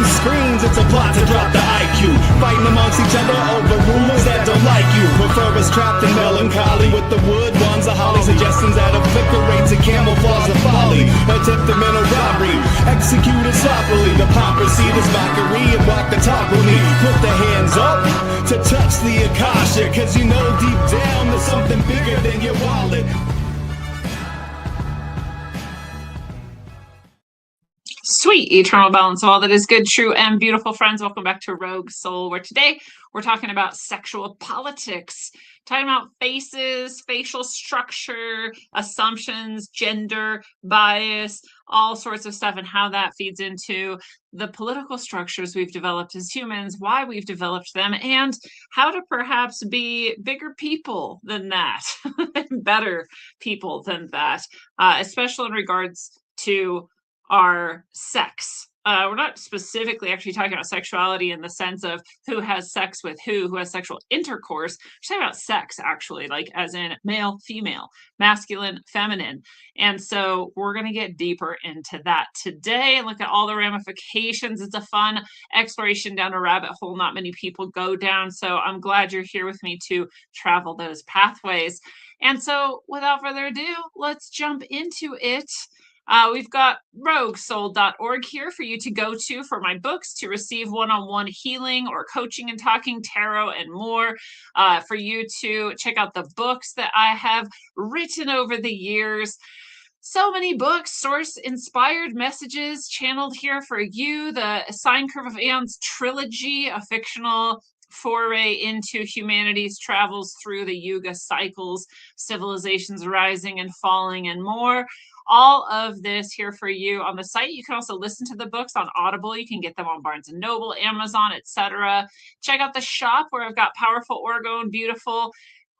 these screens, it's a plot to drop the IQ. Fighting amongst each other over rumors that don't like you. Prefer us trapped in melancholy with the wood ones, the holly suggestions that obliterate to camouflage the folly. Attempted mental robbery, executed sloppily. The hypocrisy, this mockery, and walk the talk with me. Put the hands up to touch the Akasha, cause you know deep down there's something bigger than your wallet. Sweet eternal balance of all that is good, true, and beautiful. Friends, welcome back to Rogue Soul, where today we're talking about sexual politics, talking about faces, facial structure, assumptions, gender, bias, all sorts of stuff, and how that feeds into the political structures we've developed as humans, why we've developed them, and how to perhaps be bigger people than that, better people than that, especially in regards to our sex. We're not specifically actually talking about sexuality in the sense of who has sex with who has sexual intercourse. We're talking about sex, actually, like as in male, female, masculine, feminine. And so we're going to get deeper into that today and look at all the ramifications. It's a fun exploration down a rabbit hole not many people go down. So I'm glad you're here with me to travel those pathways. And so without further ado, let's jump into it. We've got roguesoul.org here for you to go to for my books, to receive one-on-one healing or coaching and talking, tarot, and more. For you to check out the books that I have written over the years. So many books, source-inspired messages channeled here for you. The Sine Curve of Aeons trilogy, a fictional foray into humanity's travels through the Yuga cycles, civilizations rising and falling, and more. All of this here for you on the site. You can also listen to the books on Audible. You can get them on Barnes & Noble, Amazon, etc. Check out the shop where I've got powerful orgone, beautiful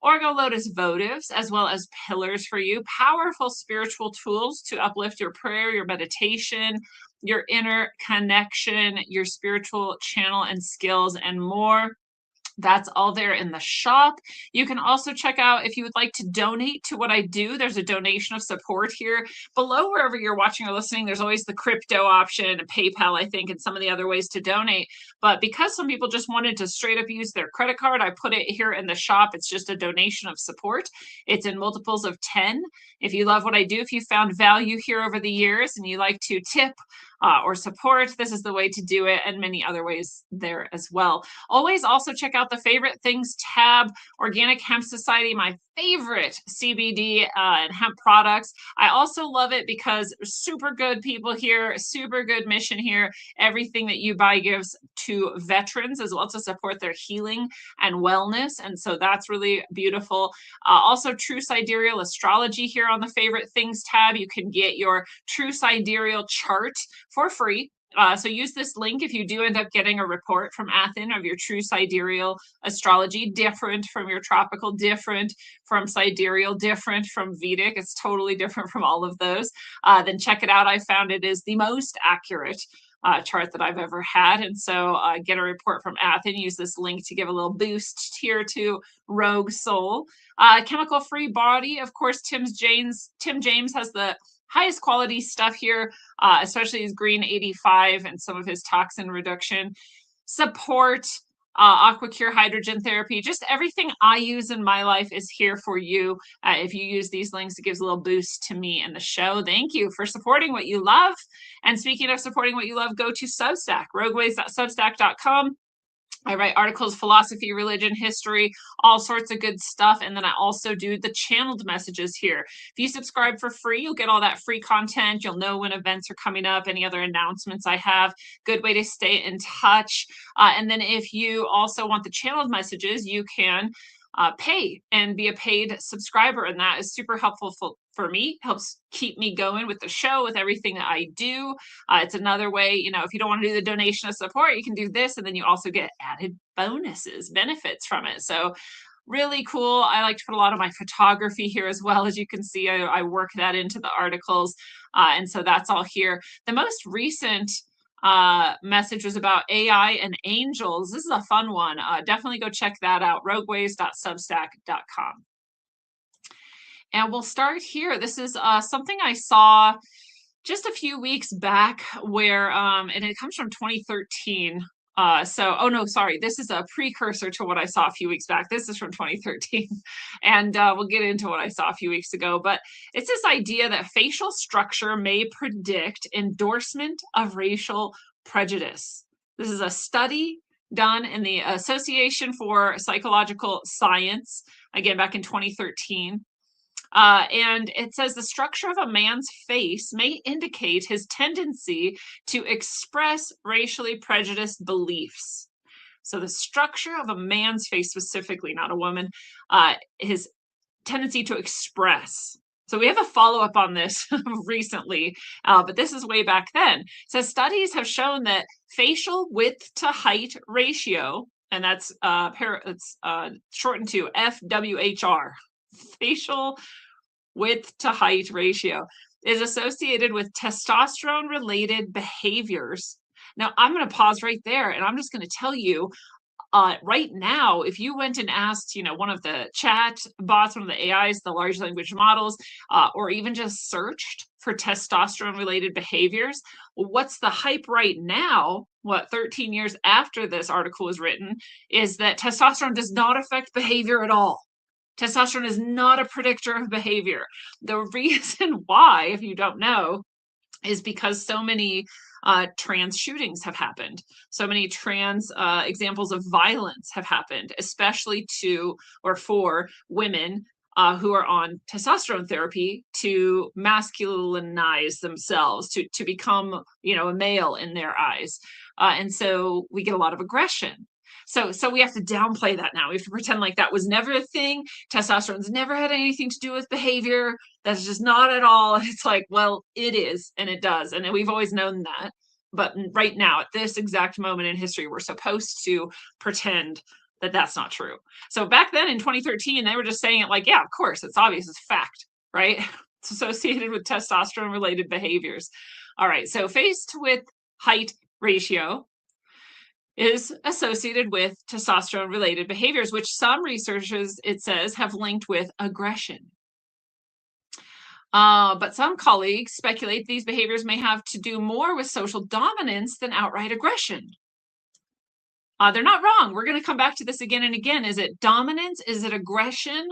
Orgo Lotus votives, as well as pillars for you. Powerful spiritual tools to uplift your prayer, your meditation, your inner connection, your spiritual channel and skills, and more. That's all there in the shop. You can also check out if you would like to donate to what I do. There's a donation of support here below wherever you're watching or listening. There's always the crypto option, PayPal, I think, and some of the other ways to donate. But because some people just wanted to straight up use their credit card, I put it here in the shop. It's just a donation of support. It's in multiples of 10. If you love what I do, if you found value here over the years and you like to tip or support, this is the way to do it, and many other ways there as well. Always also check out the favorite things tab, Organic Hemp Society, my favorite CBD and hemp products. I also love it because super good people here, super good mission here. Everything that you buy gives to veterans as well to support their healing and wellness. And so that's really beautiful. Also true sidereal astrology here on the favorite things tab. You can get your true sidereal chart for free. So use this link if you do end up getting a report from Athens of your true sidereal astrology, different from your tropical, different from sidereal, different from Vedic. It's totally different from all of those. Then check it out. I found it is the most accurate chart that I've ever had. And so get a report from Athens. Use this link to give a little boost here to Rogue Soul. Chemical Free Body. Of course, Tim James has the highest quality stuff here, especially his green 85 and some of his toxin reduction support, AquaCure hydrogen therapy. Just everything I use in my life is here for you. If you use these links, it gives a little boost to me and the show. Thank you for supporting what you love. And speaking of supporting what you love, go to Substack, rogueways.substack.com. I write articles, philosophy, religion, history, all sorts of good stuff. And then I also do the channeled messages here. If you subscribe for free, you'll get all that free content. You'll know when events are coming up, any other announcements I have. Good way to stay in touch. And then if you also want the channeled messages, you can pay and be a paid subscriber. And that is super helpful for me, helps keep me going with the show, with everything that I do. It's another way, if you don't want to do the donation of support, you can do this. And then you also get added bonuses, benefits from it. So really cool. I like to put a lot of my photography here as well. As you can see, I work that into the articles. And so that's all here. The most recent message was about AI and angels. This is a fun one. Definitely go check that out, rogueways.substack.com. And we'll start here. This is something I saw just a few weeks back where and it comes from 2013. Oh no, sorry, this is a precursor to what I saw a few weeks back. This is from 2013. And we'll get into what I saw a few weeks ago. But it's this idea that facial structure may predict endorsement of racial prejudice. This is a study done in the Association for Psychological Science, again back in 2013. And it says the structure of a man's face may indicate his tendency to express racially prejudiced beliefs. So the structure of a man's face specifically, not a woman, his tendency to express. So we have a follow-up on this recently, but this is way back then. It says studies have shown that facial width to height ratio, and that's shortened to FWHR, facial width to height ratio, is associated with testosterone related behaviors. Now I'm going to pause right there and I'm just going to tell you right now, if you went and asked, one of the chat bots, one of the AIs, the large language models, or even just searched for testosterone related behaviors, what's the hype right now, 13 years after this article was written, is that testosterone does not affect behavior at all. Testosterone is not a predictor of behavior. The reason why, if you don't know, is because so many trans shootings have happened. So many trans examples of violence have happened, especially to or for women who are on testosterone therapy to masculinize themselves, to become, a male in their eyes. And so we get a lot of aggression. So we have to downplay that now. We have to pretend like that was never a thing. Testosterone's never had anything to do with behavior. That's just not at all. It's like, well, it is, and it does. And we've always known that. But right now, at this exact moment in history, we're supposed to pretend that that's not true. So back then in 2013, they were just saying it like, yeah, of course, it's obvious, it's fact, right? It's associated with testosterone related behaviors. All right, so face to width height ratio is associated with testosterone related behaviors, which some researchers, it says, have linked with aggression. But some colleagues speculate these behaviors may have to do more with social dominance than outright aggression. They're not wrong. We're going to come back to this again and again. Is it dominance? Is it aggression?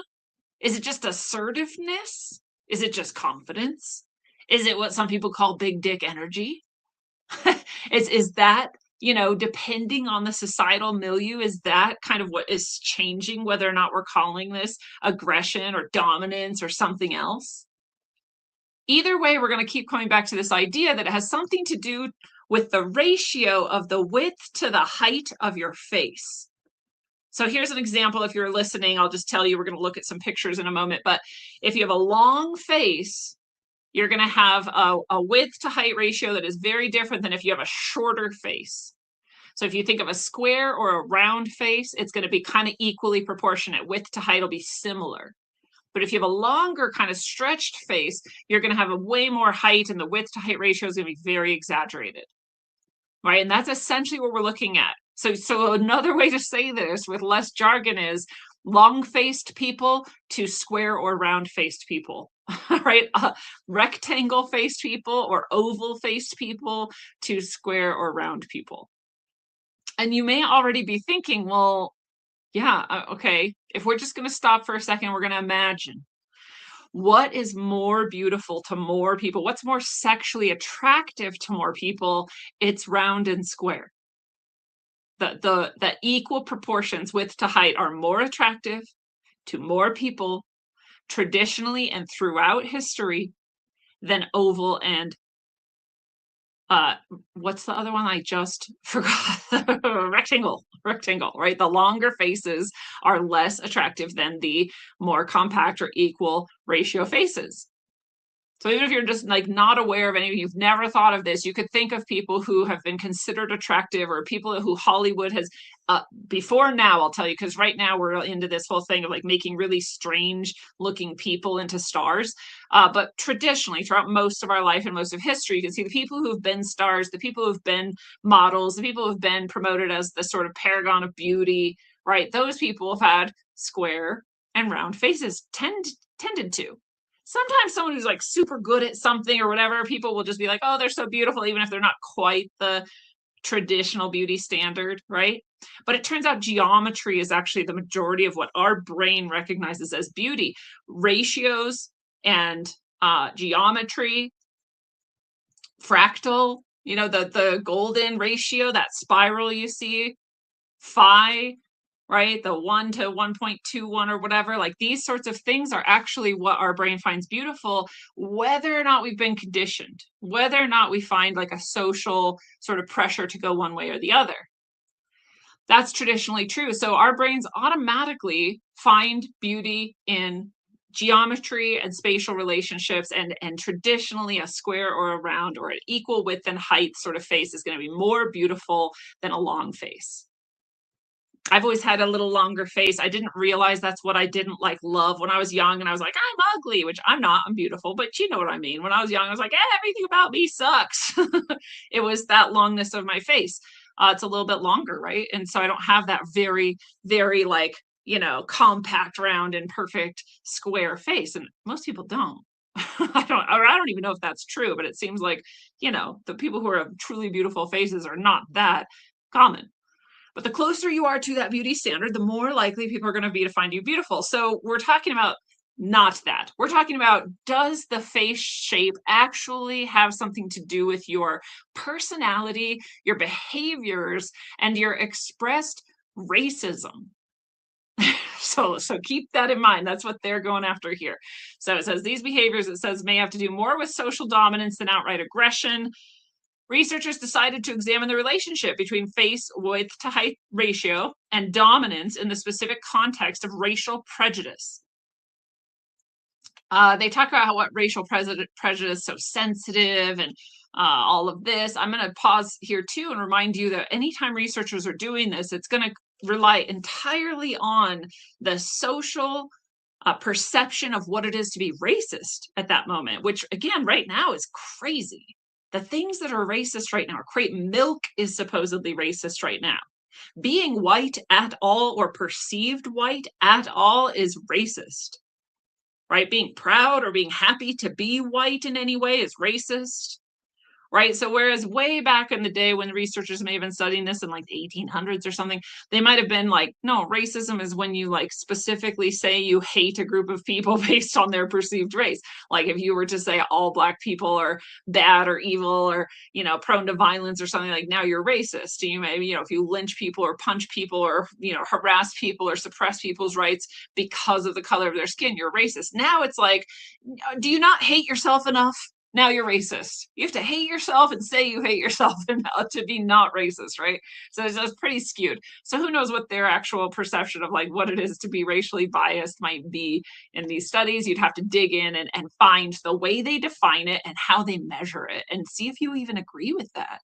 Is it just assertiveness? Is it just confidence? Is it what some people call big dick energy? Is that, depending on the societal milieu, is that kind of what is changing whether or not we're calling this aggression or dominance or something else? Either way, we're going to keep coming back to this idea that it has something to do with the ratio of the width to the height of your face. So here's an example. If you're listening, I'll just tell you, we're going to look at some pictures in a moment. But if you have a long face, you're going to have a width to height ratio that is very different than if you have a shorter face. So if you think of a square or a round face, it's going to be kind of equally proportionate. Width to height will be similar. But if you have a longer kind of stretched face, you're going to have a way more height, and the width to height ratio is going to be very exaggerated. Right? And that's essentially what we're looking at. So another way to say this with less jargon is long-faced people to square or round-faced people. Right? Rectangle-faced people or oval-faced people to square or round people. And you may already be thinking, well, yeah, okay, if we're just going to stop for a second, we're going to imagine what is more beautiful to more people, what's more sexually attractive to more people. It's round and square. The equal proportions width to height are more attractive to more people traditionally and throughout history than oval and what's the other one I just forgot? Rectangle, right? The longer faces are less attractive than the more compact or equal ratio faces. So even if you're just like not aware of anything, you've never thought of this, you could think of people who have been considered attractive or people who Hollywood has, before now, I'll tell you, because right now we're into this whole thing of like making really strange looking people into stars. But traditionally, throughout most of our life and most of history, you can see the people who've been stars, the people who've been models, the people who've been promoted as the sort of paragon of beauty, right? Those people have had square and round faces, tended to. Sometimes someone who's like super good at something or whatever, people will just be like, oh, they're so beautiful, even if they're not quite the traditional beauty standard, right? But it turns out geometry is actually the majority of what our brain recognizes as beauty. Ratios and geometry, fractal, the golden ratio, that spiral you see, phi, right? The 1 to 1.21 or whatever, like these sorts of things are actually what our brain finds beautiful, whether or not we've been conditioned, whether or not we find like a social sort of pressure to go one way or the other. That's traditionally true. So our brains automatically find beauty in geometry and spatial relationships, and traditionally a square or a round or an equal width and height sort of face is going to be more beautiful than a long face. I've always had a little longer face. I didn't realize that's what I didn't like love when I was young, and I was like, I'm ugly, which I'm not, I'm beautiful, but you know what I mean. When I was young, I was like, everything about me sucks. It was that longness of my face. It's a little bit longer, right? And so I don't have that very, very like, compact, round, and perfect square face. And most people don't. I don't even know if that's true, but it seems like, the people who have truly beautiful faces are not that common. But the closer you are to that beauty standard, the more likely people are going to be to find you beautiful. So we're talking about not that. We're talking about, does the face shape actually have something to do with your personality, your behaviors, and your expressed racism? So keep that in mind. That's what they're going after here. So it says these behaviors, it says, may have to do more with social dominance than outright aggression. Researchers decided to examine the relationship between face width to height ratio and dominance in the specific context of racial prejudice. They talk about what racial prejudice is so sensitive and all of this. I'm going to pause here too and remind you that anytime researchers are doing this, it's going to rely entirely on the social perception of what it is to be racist at that moment, which again, right now is crazy. The things that are racist right now are great. Milk is supposedly racist right now. Being white at all or perceived white at all is racist, right? Being proud or being happy to be white in any way is racist, right? So whereas way back in the day when the researchers may have been studying this in like the 1800s or something, they might have been like, no, racism is when you like specifically say you hate a group of people based on their perceived race. Like if you were to say all Black people are bad or evil or, prone to violence or something, like now you're racist. You maybe, if you lynch people or punch people or, harass people or suppress people's rights because of the color of their skin, you're racist. Now it's like, do you not hate yourself enough? Now you're racist. You have to hate yourself and say you hate yourself to be not racist, right? So it's pretty skewed. So who knows what their actual perception of like what it is to be racially biased might be in these studies. You'd have to dig in and find the way they define it and how they measure it and see if you even agree with that.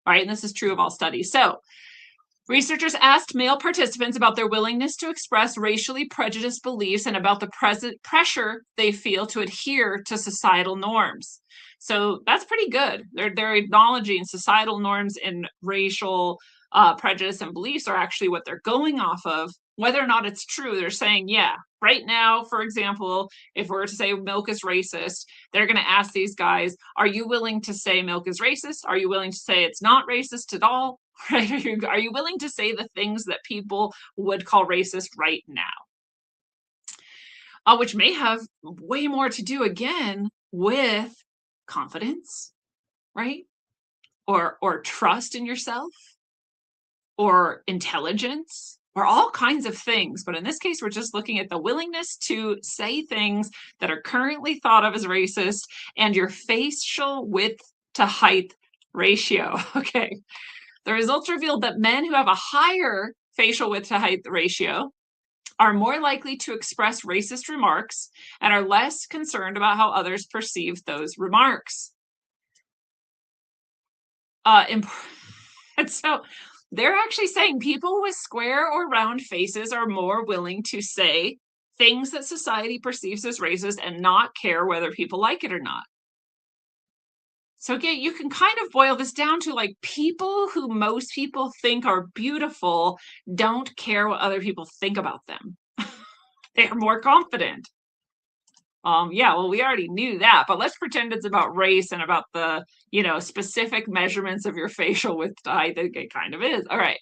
All right, and this is true of all studies. So researchers asked male participants about their willingness to express racially prejudiced beliefs and about the pressure they feel to adhere to societal norms. So that's pretty good. They're acknowledging societal norms and racial prejudice and beliefs are actually what they're going off of. Whether or not it's true, they're saying, yeah, right now, for example, if we're to say milk is racist, they're going to ask these guys, are you willing to say milk is racist? Are you willing to say it's not racist at all? Right? Are you willing to say the things that people would call racist right now? Which may have way more to do again with confidence, right? Or trust in yourself, or intelligence, or all kinds of things. But in this case, we're just looking at the willingness to say things that are currently thought of as racist and your facial width to height ratio. Okay. The results revealed that men who have a higher facial width to height ratio are more likely to express racist remarks and are less concerned about how others perceive those remarks. And so they're actually saying people with square or round faces are more willing to say things that society perceives as racist and not care whether people like it or not. So again, you can kind of boil this down to like people who most people think are beautiful don't care what other people think about them. They're more confident. Yeah, well, we already knew that, but let's pretend it's about race and about the, specific measurements of your facial width to height. It kind of is. All right.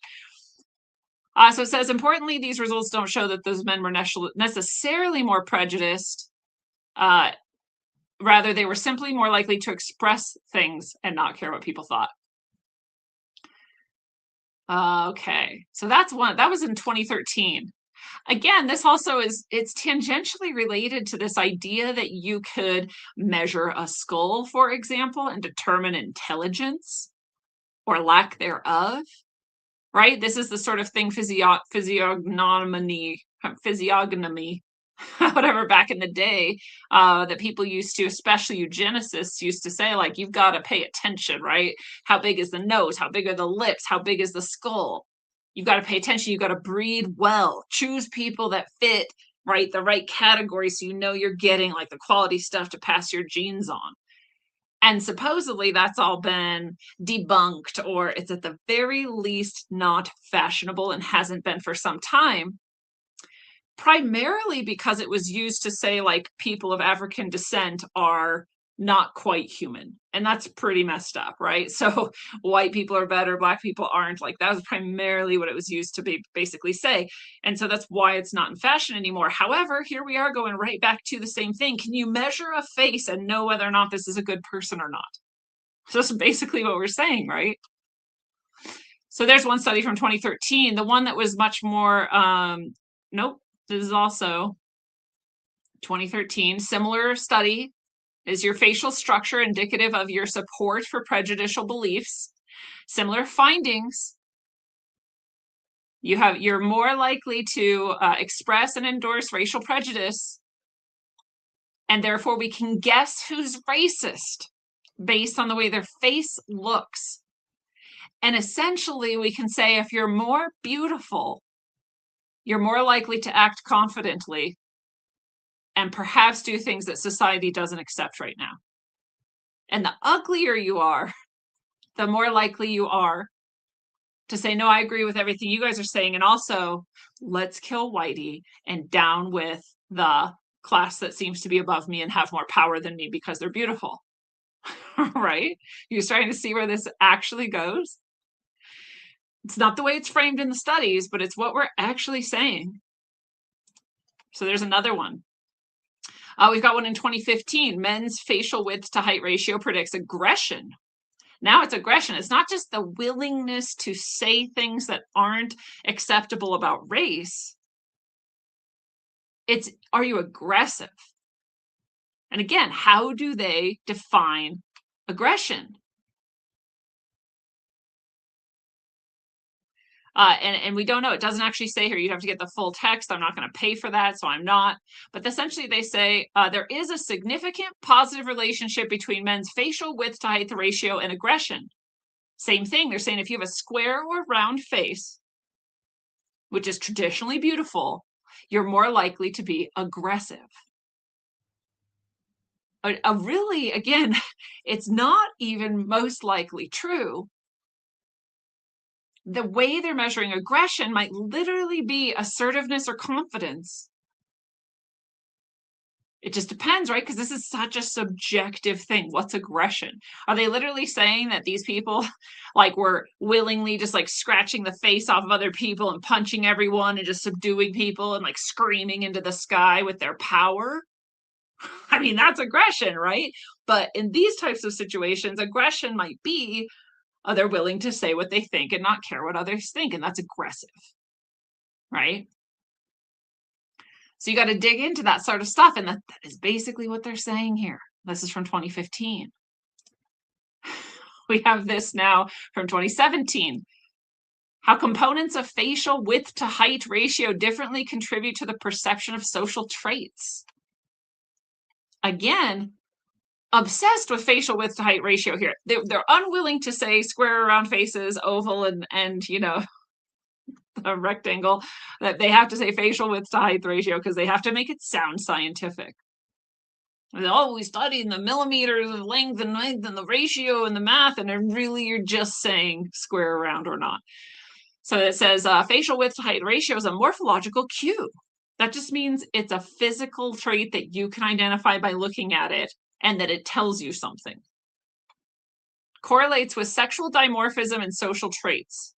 So it says, importantly, these results don't show that those men were necessarily more prejudiced. Rather, they were simply more likely to express things and not care what people thought. Okay, so that's one. That was in 2013. Again, this also it's tangentially related to this idea that you could measure a skull, for example, and determine intelligence or lack thereof, right? This is the sort of thing physiognomy, whatever, back in the day, that people used to, especially eugenicists, used to say, like, you've got to pay attention, right? How big is the nose? How big are the lips? How big is the skull? You've got to pay attention. You've got to breed well. Choose people that fit, right, the right category, so you know you're getting like the quality stuff to pass your genes on. And supposedly that's all been debunked, or it's at the very least not fashionable and hasn't been for some time, primarily because it was used to say, like, people of African descent are not quite human. And that's pretty messed up, right? So white people are better, black people aren't. Like, that was primarily what it was used to basically say. And so that's why it's not in fashion anymore. However, here we are going right back to the same thing. Can you measure a face and know whether or not this is a good person or not? So that's basically what we're saying, right? So there's one study from 2013. The one that was much more, nope, this is also 2013. Similar study. Is your facial structure indicative of your support for prejudicial beliefs? Similar findings. You're more likely to express and endorse racial prejudice, and therefore we can guess who's racist based on the way their face looks. And essentially, we can say if you're more beautiful, you're more likely to act confidently and perhaps do things that society doesn't accept right now. And the uglier you are, the more likely you are to say, no, I agree with everything you guys are saying. And also, let's kill Whitey and down with the class that seems to be above me and have more power than me because they're beautiful. Right? You're starting to see where this actually goes. It's not the way it's framed in the studies, but it's what we're actually saying. So there's another one. We've got one in 2015. Men's facial width to height ratio predicts aggression. Now it's aggression. It's not just the willingness to say things that aren't acceptable about race. It's, are you aggressive? And again, how do they define aggression? And we don't know. It doesn't actually say here. You'd have to get the full text. I'm not going to pay for that, so I'm not. But essentially, they say there is a significant positive relationship between men's facial width to height ratio and aggression. Same thing. They're saying if you have a square or round face, which is traditionally beautiful, you're more likely to be aggressive. Really, again, it's not even most likely true. The way they're measuring aggression might literally be assertiveness or confidence. It just depends, right? Because this is such a subjective thing. What's aggression? Are they literally saying that these people like were willingly just like scratching the face off of other people and punching everyone and just subduing people and like screaming into the sky with their power? I mean, that's aggression, right? But in these types of situations, aggression might be they're willing to say what they think and not care what others think, and that's aggressive, right? So you got to dig into that sort of stuff, and that is basically what they're saying here. This is from 2015. We have this now from 2017. How components of facial width to height ratio differently contribute to the perception of social traits. Again, obsessed with facial width to height ratio here. They're unwilling to say square, round faces, oval, and you know, a rectangle. That they have to say facial width to height ratio because they have to make it sound scientific. Oh, we studied the millimeters of length and the ratio and the math, and then really you're just saying square, round, or not. So it says facial width to height ratio is a morphological cue. That just means it's a physical trait that you can identify by looking at it and that it tells you something. Correlates with sexual dimorphism and social traits.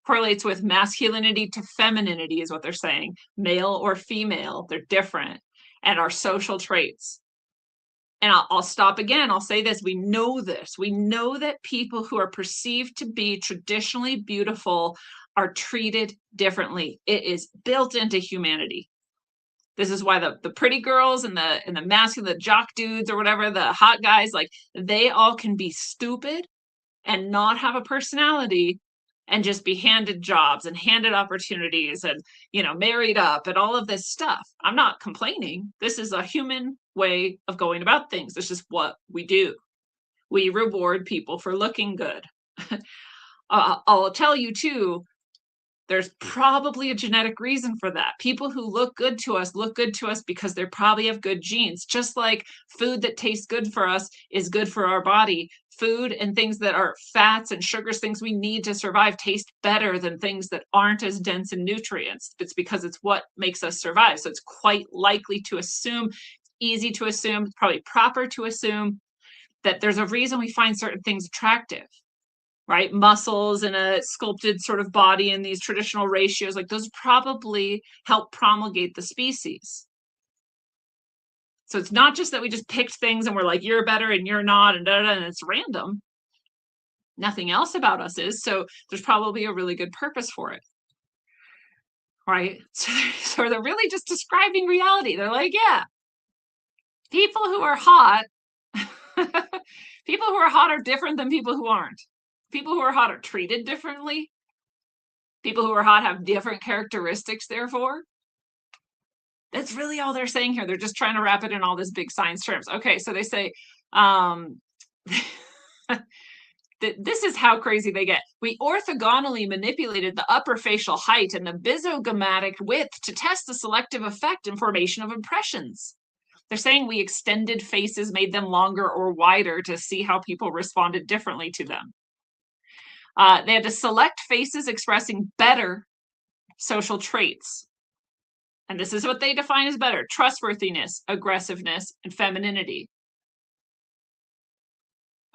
Correlates with masculinity to femininity is what they're saying. Male or female, they're different, and our social traits. And I'll stop again. I'll say this. We know this. We know that people who are perceived to be traditionally beautiful are treated differently. It is built into humanity. This is why the pretty girls and the masculine, the jock dudes or whatever, the hot guys, like they all can be stupid and not have a personality and just be handed jobs and handed opportunities and, you know, married up and all of this stuff. I'm not complaining. This is a human way of going about things. This is what we do. We reward people for looking good. I'll tell you too, there's probably a genetic reason for that. People who look good to us because they probably have good genes. Just like food that tastes good for us is good for our body. Food and things that are fats and sugars, things we need to survive, taste better than things that aren't as dense in nutrients. It's because it's what makes us survive. So it's quite likely to assume, easy to assume, probably proper to assume that there's a reason we find certain things attractive. Right? Muscles and a sculpted sort of body in these traditional ratios, like those probably help promulgate the species. So it's not just that we just picked things and we're like, you're better and you're not, and and it's random. Nothing else about us is. So there's probably a really good purpose for it. Right? So they're really just describing reality. They're like, yeah, people who are hot, people who are hot are different than people who aren't. People who are hot are treated differently. People who are hot have different characteristics, therefore. That's really all they're saying here. They're just trying to wrap it in all this big science terms. Okay, so they say, this is how crazy they get. We orthogonally manipulated the upper facial height and the bizogomatic width to test the selective effect and formation of impressions. They're saying we extended faces, made them longer or wider to see how people responded differently to them. They had to select faces expressing better social traits. And this is what they define as better: trustworthiness, aggressiveness, and femininity.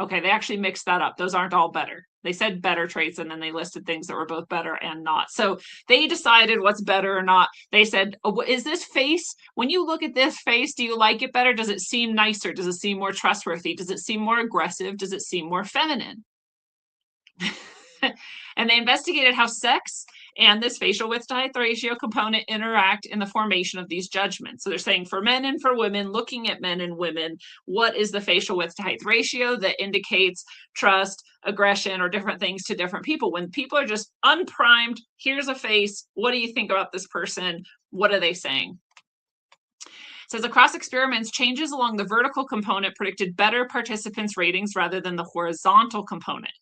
Okay, they actually mixed that up. Those aren't all better. They said better traits, and then they listed things that were both better and not. So they decided what's better or not. They said, oh, is this face, when you look at this face, do you like it better? Does it seem nicer? Does it seem more trustworthy? Does it seem more aggressive? Does it seem more feminine? And they investigated how sex and this facial width to height ratio component interact in the formation of these judgments. So they're saying for men and for women, looking at men and women, what is the facial width to height ratio that indicates trust, aggression, or different things to different people? When people are just unprimed, here's a face, what do you think about this person? What are they saying? It says across experiments, changes along the vertical component predicted better participants' ratings rather than the horizontal component.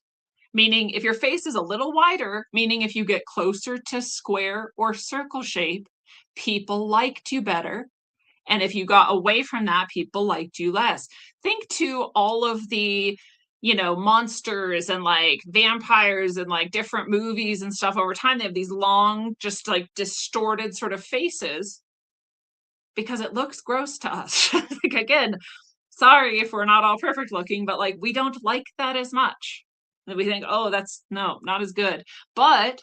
Meaning if your face is a little wider, meaning if you get closer to square or circle shape, people liked you better. And if you got away from that, people liked you less. Think to all of the, you know, monsters and like vampires and like different movies and stuff over time. They have these long, just like distorted sort of faces because it looks gross to us. Like, again, sorry if we're not all perfect looking, but like we don't like that as much. That we think, oh, that's no, not as good. But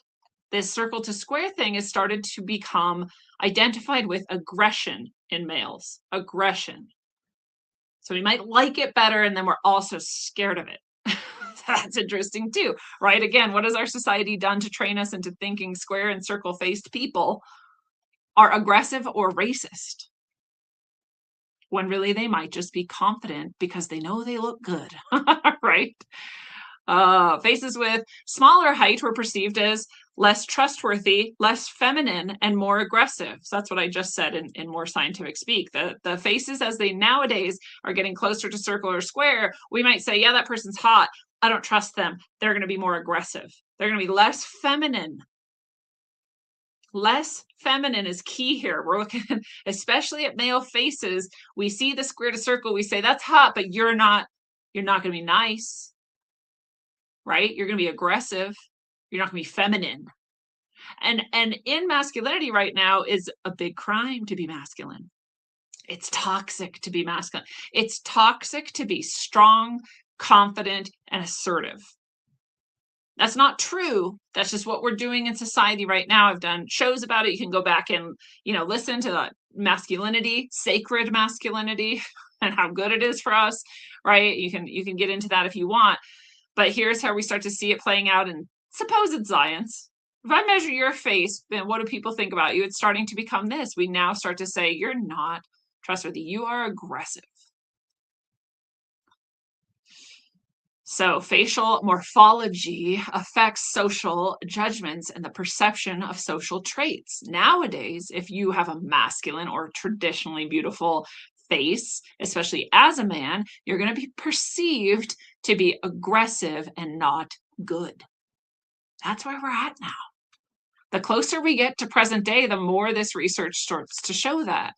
this circle to square thing has started to become identified with aggression in males. Aggression. So we might like it better, and then we're also scared of it. That's interesting too, right? Again, what has our society done to train us into thinking square and circle-faced people are aggressive or racist? When really they might just be confident because they know they look good, right? Faces with smaller height were perceived as less trustworthy, less feminine, and more aggressive. So that's what I just said in more scientific speak. The faces as they nowadays are getting closer to circle or square, we might say, yeah, that person's hot. I don't trust them. They're going to be more aggressive. They're going to be less feminine. Less feminine is key here. We're looking, especially at male faces. We see the square to circle. We say, that's hot, but you're not going to be nice. Right? You're going to be aggressive. You're not going to be feminine. And in masculinity right now is a big crime to be masculine. It's toxic to be masculine. It's toxic to be strong, confident, and assertive. That's not true. That's just what we're doing in society right now. I've done shows about it. You can go back and, listen to the masculinity, sacred masculinity, and how good it is for us, right? You can get into that if you want. But here's how we start to see it playing out in supposed science. If I measure your face, then what do people think about you? It's starting to become this. We now start to say, you're not trustworthy. You are aggressive. So facial morphology affects social judgments and the perception of social traits. Nowadays, if you have a masculine or traditionally beautiful face, especially as a man, you're going to be perceived to be aggressive and not good. That's where we're at now. The closer we get to present day, the more this research starts to show that.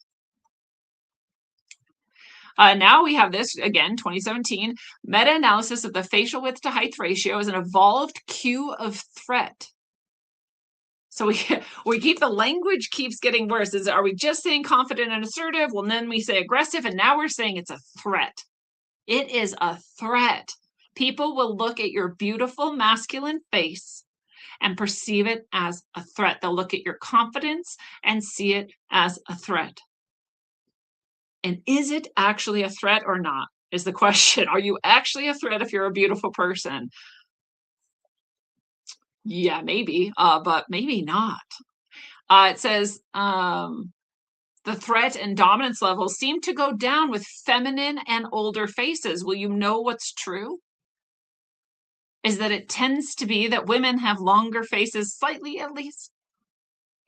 Now we have this, again, 2017, meta-analysis of the facial width to height ratio as an evolved cue of threat. So we keep, the language keeps getting worse. Are we just saying confident and assertive? Well, then we say aggressive, and now we're saying it's a threat. It is a threat. People will look at your beautiful masculine face and perceive it as a threat. They'll look at your confidence and see it as a threat. And is it actually a threat or not, is the question. Are you actually a threat if you're a beautiful person? Yeah, maybe, but maybe not. It says the threat and dominance levels seem to go down with feminine and older faces. Will you know what's true? Is that it tends to be that women have longer faces, slightly at least.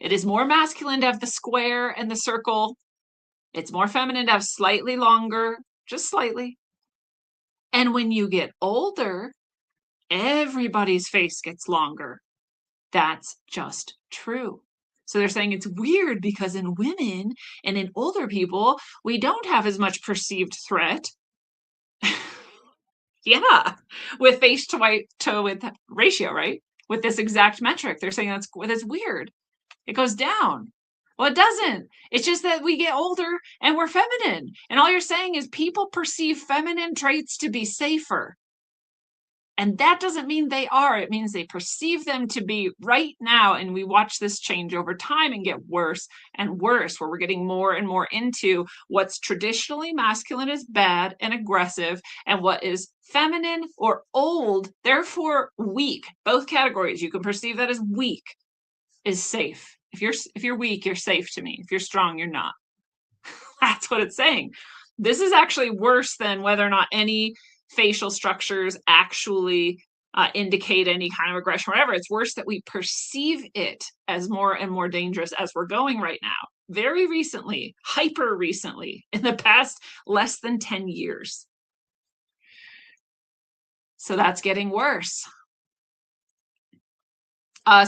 It is more masculine to have the square and the circle. It's more feminine to have slightly longer, just slightly. And when you get older, everybody's face gets longer. That's just true. So they're saying it's weird because in women and in older people, we don't have as much perceived threat. Yeah, with face to width ratio, right? With this exact metric, they're saying that's weird. It goes down. Well, it doesn't. It's just that we get older and we're feminine. And all you're saying is people perceive feminine traits to be safer. And that doesn't mean they are. It means they perceive them to be right now. And we watch this change over time and get worse and worse, where we're getting more and more into what's traditionally masculine is bad and aggressive, and what is feminine or old, therefore weak. Both categories, you can perceive that as weak, is safe. If you're weak, you're safe to me. If you're strong, you're not. That's what it's saying. This is actually worse than whether or not any facial structures actually indicate any kind of aggression or whatever. It's worse that we perceive it as more and more dangerous as we're going right now. Very recently, hyper recently, in the past less than 10 years. So that's getting worse.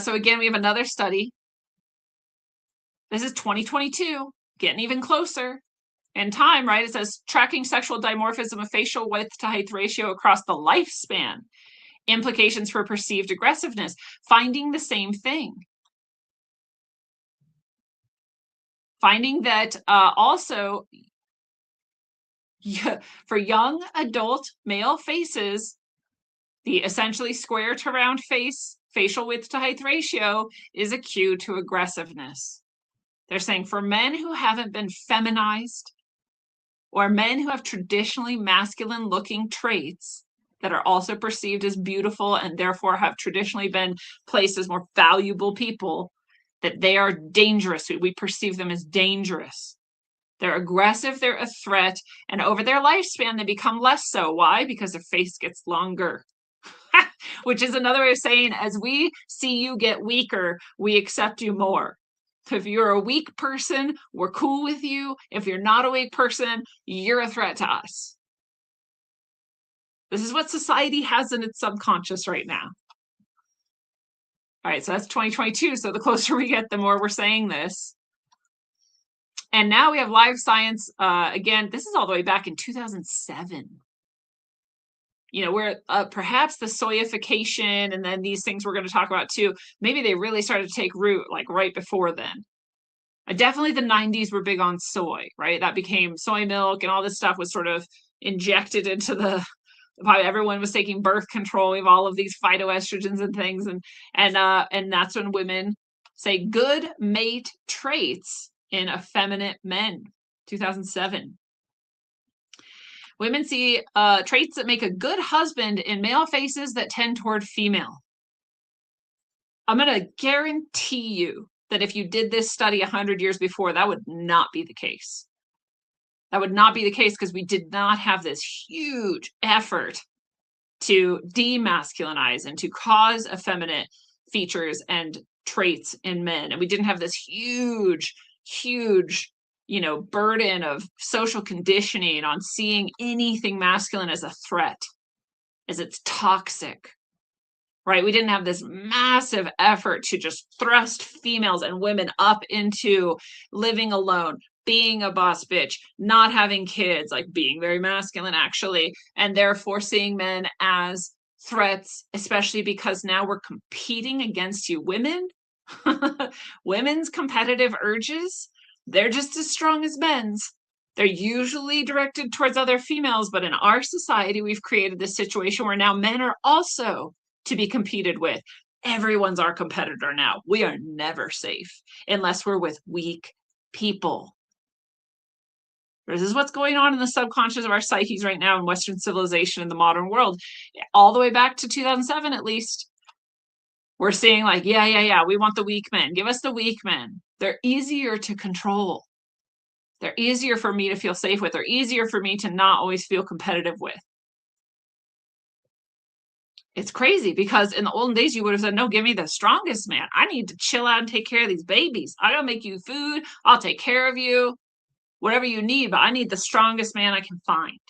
So again, we have another study. This is 2022, getting even closer in time, right? It says tracking sexual dimorphism of facial width to height ratio across the lifespan, implications for perceived aggressiveness, finding the same thing. Finding that also for young adult male faces, the essentially square to round face, facial width to height ratio is a cue to aggressiveness. They're saying for men who haven't been feminized, or men who have traditionally masculine looking traits that are also perceived as beautiful and therefore have traditionally been placed as more valuable people, that they are dangerous. We perceive them as dangerous. They're aggressive, they're a threat, and over their lifespan, they become less so. Why? Because their face gets longer. Which is another way of saying, as we see you get weaker, we accept you more. If you're a weak person, we're cool with you. If you're not a weak person, you're a threat to us. This is what society has in its subconscious right now. All right, so that's 2022. So the closer we get, the more we're saying this. And now we have live science. Again, this is all the way back in 2007. where perhaps the soyification and then these things we're going to talk about too, maybe they really started to take root like right before then. Definitely the 90s were big on soy, right? That became soy milk and all this stuff was sort of injected into probably everyone was taking birth control. We have all of these phytoestrogens and things, and that's when women say good mate traits in effeminate men. 2007. Women see traits that make a good husband in male faces that tend toward female. I'm going to guarantee you that if you did this study 100 years before, that would not be the case. That would not be the case because we did not have this huge effort to demasculinize and to cause effeminate features and traits in men. And we didn't have this huge, burden of social conditioning on seeing anything masculine as a threat, as it's toxic, right? We didn't have this massive effort to just thrust females and women up into living alone, being a boss bitch, not having kids, like being very masculine actually, and therefore seeing men as threats, especially because now we're competing against you women. Women's competitive urges, they're just as strong as men's. They're usually directed towards other females, but in our society, we've created this situation where now men are also to be competed with. Everyone's our competitor now. We are never safe unless we're with weak people. This is what's going on in the subconscious of our psyches right now in Western civilization in the modern world. All the way back to 2007, at least, we're seeing like, yeah, we want the weak men. Give us the weak men. They're easier to control. They're easier for me to feel safe with. They're easier for me to not always feel competitive with. It's crazy because in the olden days, you would have said, no, give me the strongest man. I need to chill out and take care of these babies. I don't make you food. I'll take care of you, whatever you need, but I need the strongest man I can find,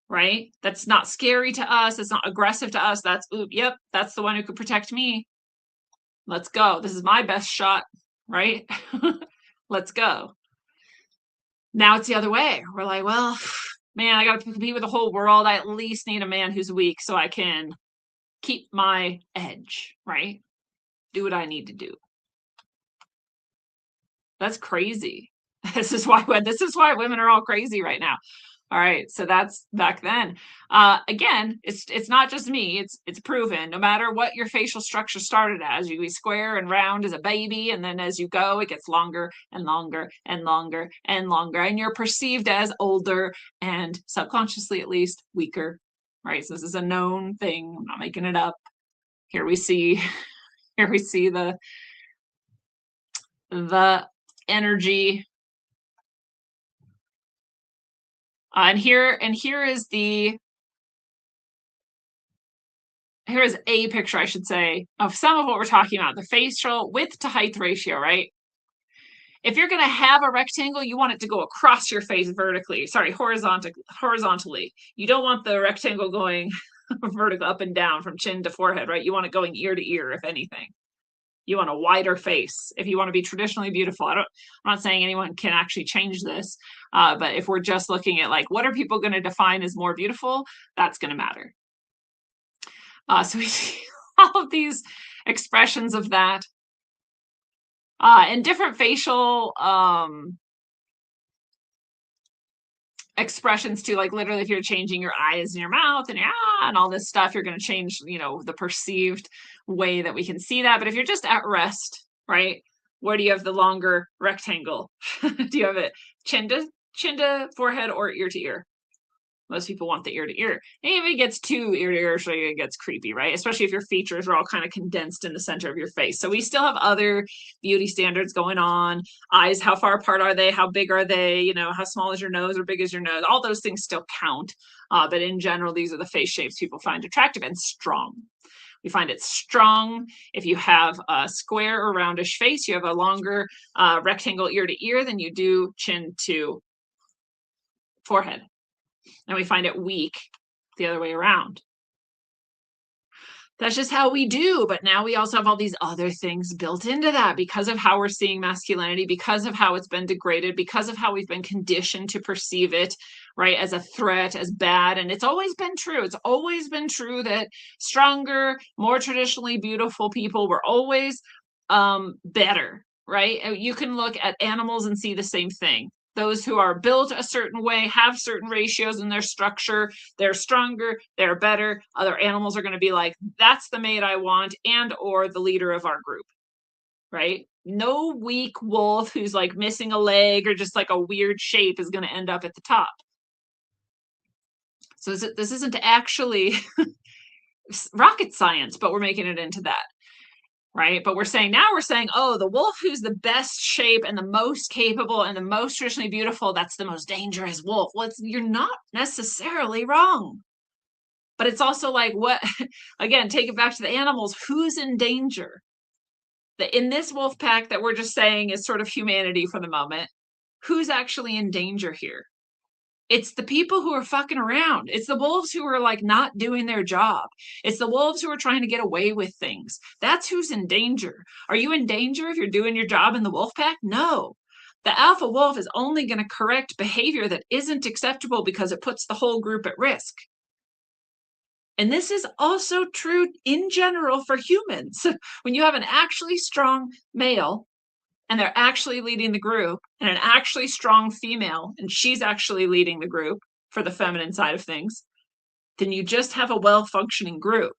right? That's not scary to us. It's not aggressive to us. That's the one who could protect me. Let's go. This is my best shot, right? Let's go. Now it's the other way. We're like, well, man, I got to compete with the whole world. I at least need a man who's weak so I can keep my edge, right? Do what I need to do. That's crazy. This is why women are all crazy right now. All right, so that's back then. Again, it's not just me. It's proven. No matter what your facial structure started as, you be square and round as a baby, and then as you go, it gets longer and longer and longer and longer, and you're perceived as older and subconsciously, at least, weaker. Right. So this is a known thing. I'm not making it up. Here we see the energy. And here is a picture, I should say, of some of what we're talking about, the facial width to height ratio, right? If you're going to have a rectangle, you want it to go across your face horizontally. You don't want the rectangle going vertical up and down from chin to forehead, right? You want it going ear to ear, if anything. You want a wider face if you want to be traditionally beautiful. I'm not saying anyone can actually change this, but if we're just looking at like, what are people going to define as more beautiful? That's going to matter. So we see all of these expressions of that and different facial expressions too. Like literally, if you're changing your eyes and your mouth and and all this stuff, you're going to change, the perceived way that we can see that. But if you're just at rest, right, where do you have the longer rectangle? Do you have it chin to forehead or ear to ear? Most people want the ear to ear. And if it gets too ear to ear, so it gets creepy, right? Especially if your features are all kind of condensed in the center of your face. So we still have other beauty standards going on. Eyes, how far apart are they? How big are they? How small is your nose or big is your nose? All those things still count. But in general, these are the face shapes people find attractive and strong. We find it strong if you have a square or roundish face. You have a longer rectangle ear to ear than you do chin to forehead. And we find it weak the other way around. That's just how we do. But now we also have all these other things built into that because of how we're seeing masculinity, because of how it's been degraded, because of how we've been conditioned to perceive it, right, as a threat, as bad. And it's always been true. It's always been true that stronger, more traditionally beautiful people were always better, right? You can look at animals and see the same thing. Those who are built a certain way have certain ratios in their structure. They're stronger, they're better. Other animals are going to be like, that's the mate I want, and or the leader of our group, right? No weak wolf who's like missing a leg or just like a weird shape is going to end up at the top. So this isn't actually rocket science, but we're making it into that. Right? But we're saying, oh, the wolf who's the best shape and the most capable and the most traditionally beautiful, that's the most dangerous wolf. Well, you're not necessarily wrong. But it's also like, what, again, take it back to the animals. Who's in danger? In this wolf pack that we're just saying is sort of humanity for the moment, who's actually in danger here? It's the people who are fucking around. It's the wolves who are like not doing their job. It's the wolves who are trying to get away with things. That's who's in danger. Are you in danger if you're doing your job in the wolf pack? No. The alpha wolf is only going to correct behavior that isn't acceptable because it puts the whole group at risk. And this is also true in general for humans. When you have an actually strong male and they're actually leading the group, and an actually strong female, and she's actually leading the group for the feminine side of things, then you just have a well-functioning group.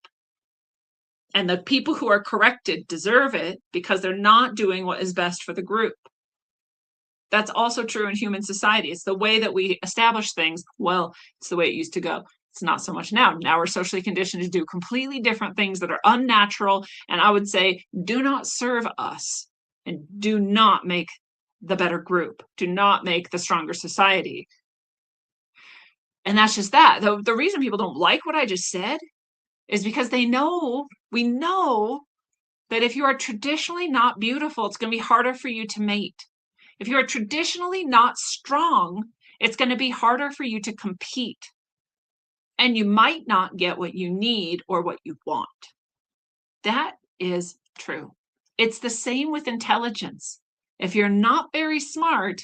And the people who are corrected deserve it because they're not doing what is best for the group. That's also true in human society. It's the way that we establish things. Well, it's the way it used to go. It's not so much now. Now we're socially conditioned to do completely different things that are unnatural, and I would say do not serve us. And do not make the better group. Do not make the stronger society. And that's just that. The reason people don't like what I just said is because we know that if you are traditionally not beautiful, it's going to be harder for you to mate. If you are traditionally not strong, it's going to be harder for you to compete. And you might not get what you need or what you want. That is true. It's the same with intelligence. If you're not very smart,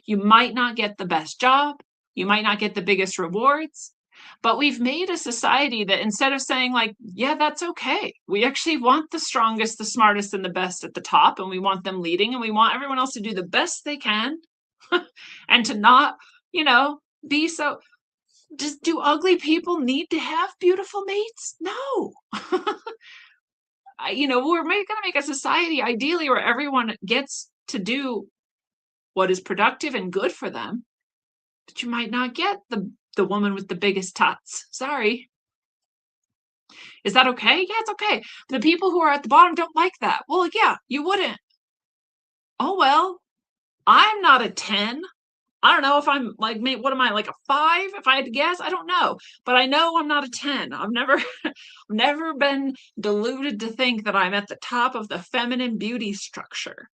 you might not get the best job. You might not get the biggest rewards. But we've made a society that instead of saying like, yeah, that's okay. We actually want the strongest, the smartest, and the best at the top. And we want them leading. And we want everyone else to do the best they can. And to not, be so... Do ugly people need to have beautiful mates? No. We're going to make a society ideally where everyone gets to do what is productive and good for them, but you might not get the woman with the biggest tuts. Sorry. Is that okay? Yeah, it's okay. The people who are at the bottom don't like that. Well, yeah, you wouldn't. Oh, well, I'm not a 10. I don't know if I'm like, what am I, like a 5? If I had to guess, I don't know. But I know I'm not a 10. I've never been deluded to think that I'm at the top of the feminine beauty structure.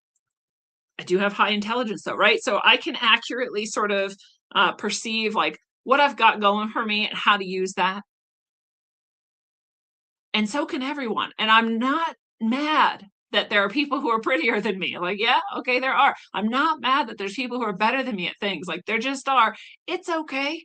I do have high intelligence though, right? So I can accurately sort of perceive like what I've got going for me and how to use that. And so can everyone. And I'm not mad that there are people who are prettier than me. Like, yeah, okay, there are. I'm not mad that there's people who are better than me at things. Like, there just are. It's okay.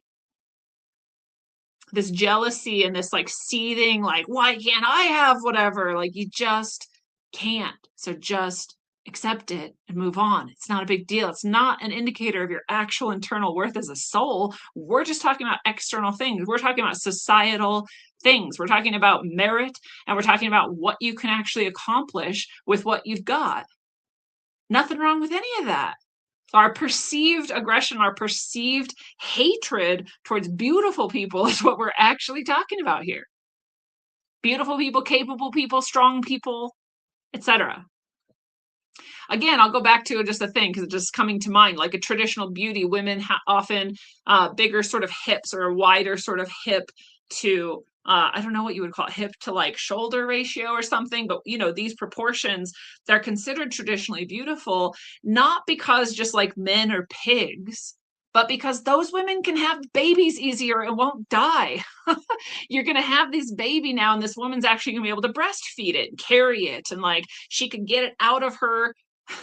This jealousy and this like seething, like, why can't I have whatever? Like, you just can't. So just accept it and move on. It's not a big deal. It's not an indicator of your actual internal worth as a soul. We're just talking about external things. We're talking about societal things. We're talking about merit, and we're talking about what you can actually accomplish with what you've got. Nothing wrong with any of that. Our perceived aggression, our perceived hatred towards beautiful people is what we're actually talking about here. Beautiful people, capable people, strong people, etc. Again, I'll go back to just a thing because it's just coming to mind, like a traditional beauty, women often bigger sort of hips or a wider sort of hip to I don't know what you would call it, hip to like shoulder ratio or something, but these proportions, they're considered traditionally beautiful, not because just like men are pigs, but because those women can have babies easier and won't die. You're going to have this baby now, and this woman's actually going to be able to breastfeed it, carry it, and like she could get it out of her,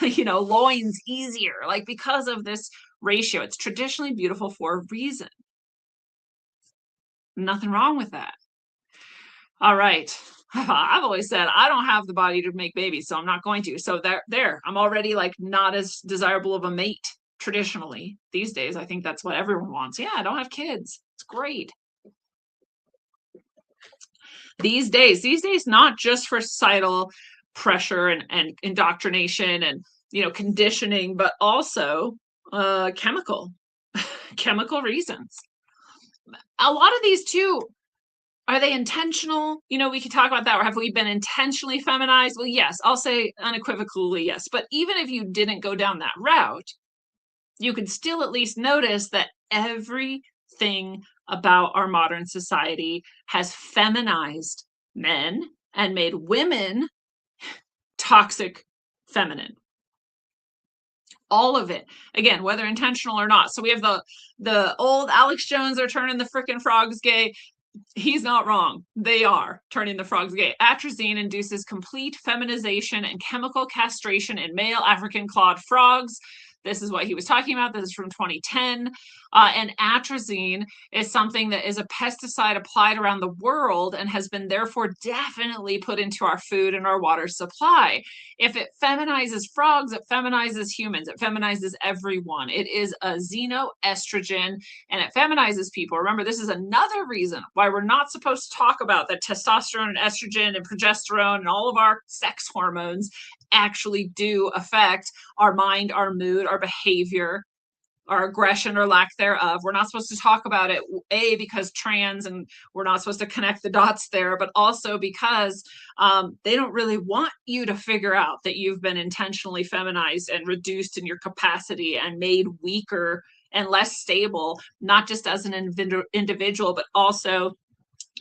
loins easier, like because of this ratio. It's traditionally beautiful for a reason. Nothing wrong with that. All right. I've always said I don't have the body to make babies, so I'm not going to. So there, I'm already like not as desirable of a mate traditionally. These days, I think that's what everyone wants. Yeah, I don't have kids. It's great. These days, not just for societal pressure and indoctrination and conditioning, but also chemical reasons. A lot of these too, are they intentional? We could talk about that. Or have we been intentionally feminized? Well, yes, I'll say unequivocally yes. But even if you didn't go down that route, you could still at least notice that everything about our modern society has feminized men and made women toxic feminine. All of it, again, whether intentional or not. So we have the old Alex Jones are turning the frickin' frogs gay. He's not wrong. They are turning the frogs gay. Atrazine induces complete feminization and chemical castration in male African clawed frogs. This is what he was talking about. This is from 2010. And atrazine is something that is a pesticide applied around the world and has been therefore definitely put into our food and our water supply. If it feminizes frogs, it feminizes humans. It feminizes everyone. It is a xenoestrogen and it feminizes people. Remember, this is another reason why we're not supposed to talk about that testosterone and estrogen and progesterone and all of our sex hormones actually do affect our mind, our mood, our behavior, our aggression or lack thereof. We're not supposed to talk about it, A, because trans, and we're not supposed to connect the dots there, but also because they don't really want you to figure out that you've been intentionally feminized and reduced in your capacity and made weaker and less stable, not just as an individual, but also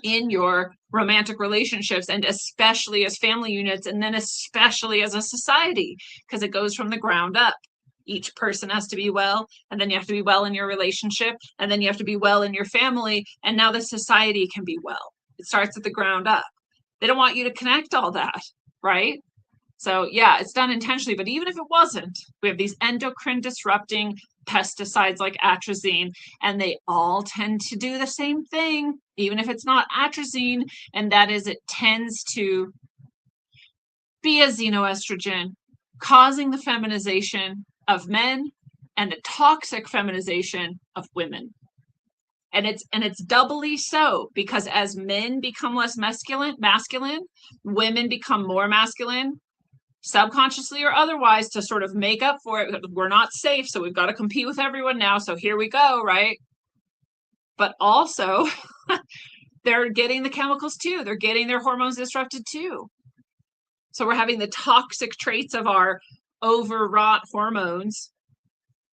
in your romantic relationships, and especially as family units, and then especially as a society, because it goes from the ground up. Each person has to be well, and then you have to be well in your relationship, and then you have to be well in your family, and now the society can be well. It starts at the ground up. They don't want you to connect all that, right? So yeah, it's done intentionally, but even if it wasn't, we have these endocrine disrupting pesticides like atrazine, and they all tend to do the same thing, even if it's not atrazine, and that is it tends to be a xenoestrogen, causing the feminization of men and the toxic feminization of women. And it's doubly so because as men become less masculine, women become more masculine, subconsciously or otherwise, to sort of make up for it. We're not safe, so we've got to compete with everyone now, so here we go, right? But also they're getting the chemicals too. They're getting their hormones disrupted too. So we're having the toxic traits of our overwrought hormones,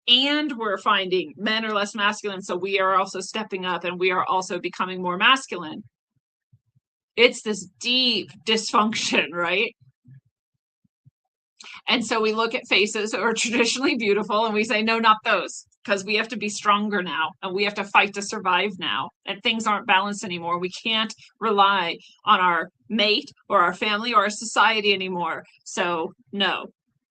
and we're finding men are less masculine, so we are also stepping up and we are also becoming more masculine. It's this deep dysfunction, right? And so we look at faces that are traditionally beautiful and we say, no, not those, because we have to be stronger now and we have to fight to survive now. And things aren't balanced anymore. We can't rely on our mate or our family or our society anymore. So no,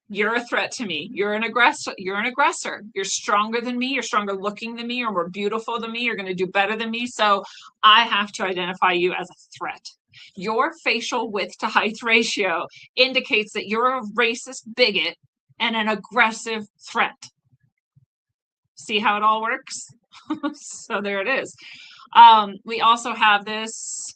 you're a threat to me. You're an aggressor. You're stronger than me. You're stronger looking than me. You're more beautiful than me. You're going to do better than me. So I have to identify you as a threat. Your facial width to height ratio indicates that you're a racist bigot and an aggressive threat. See how it all works? So there it is. We also have this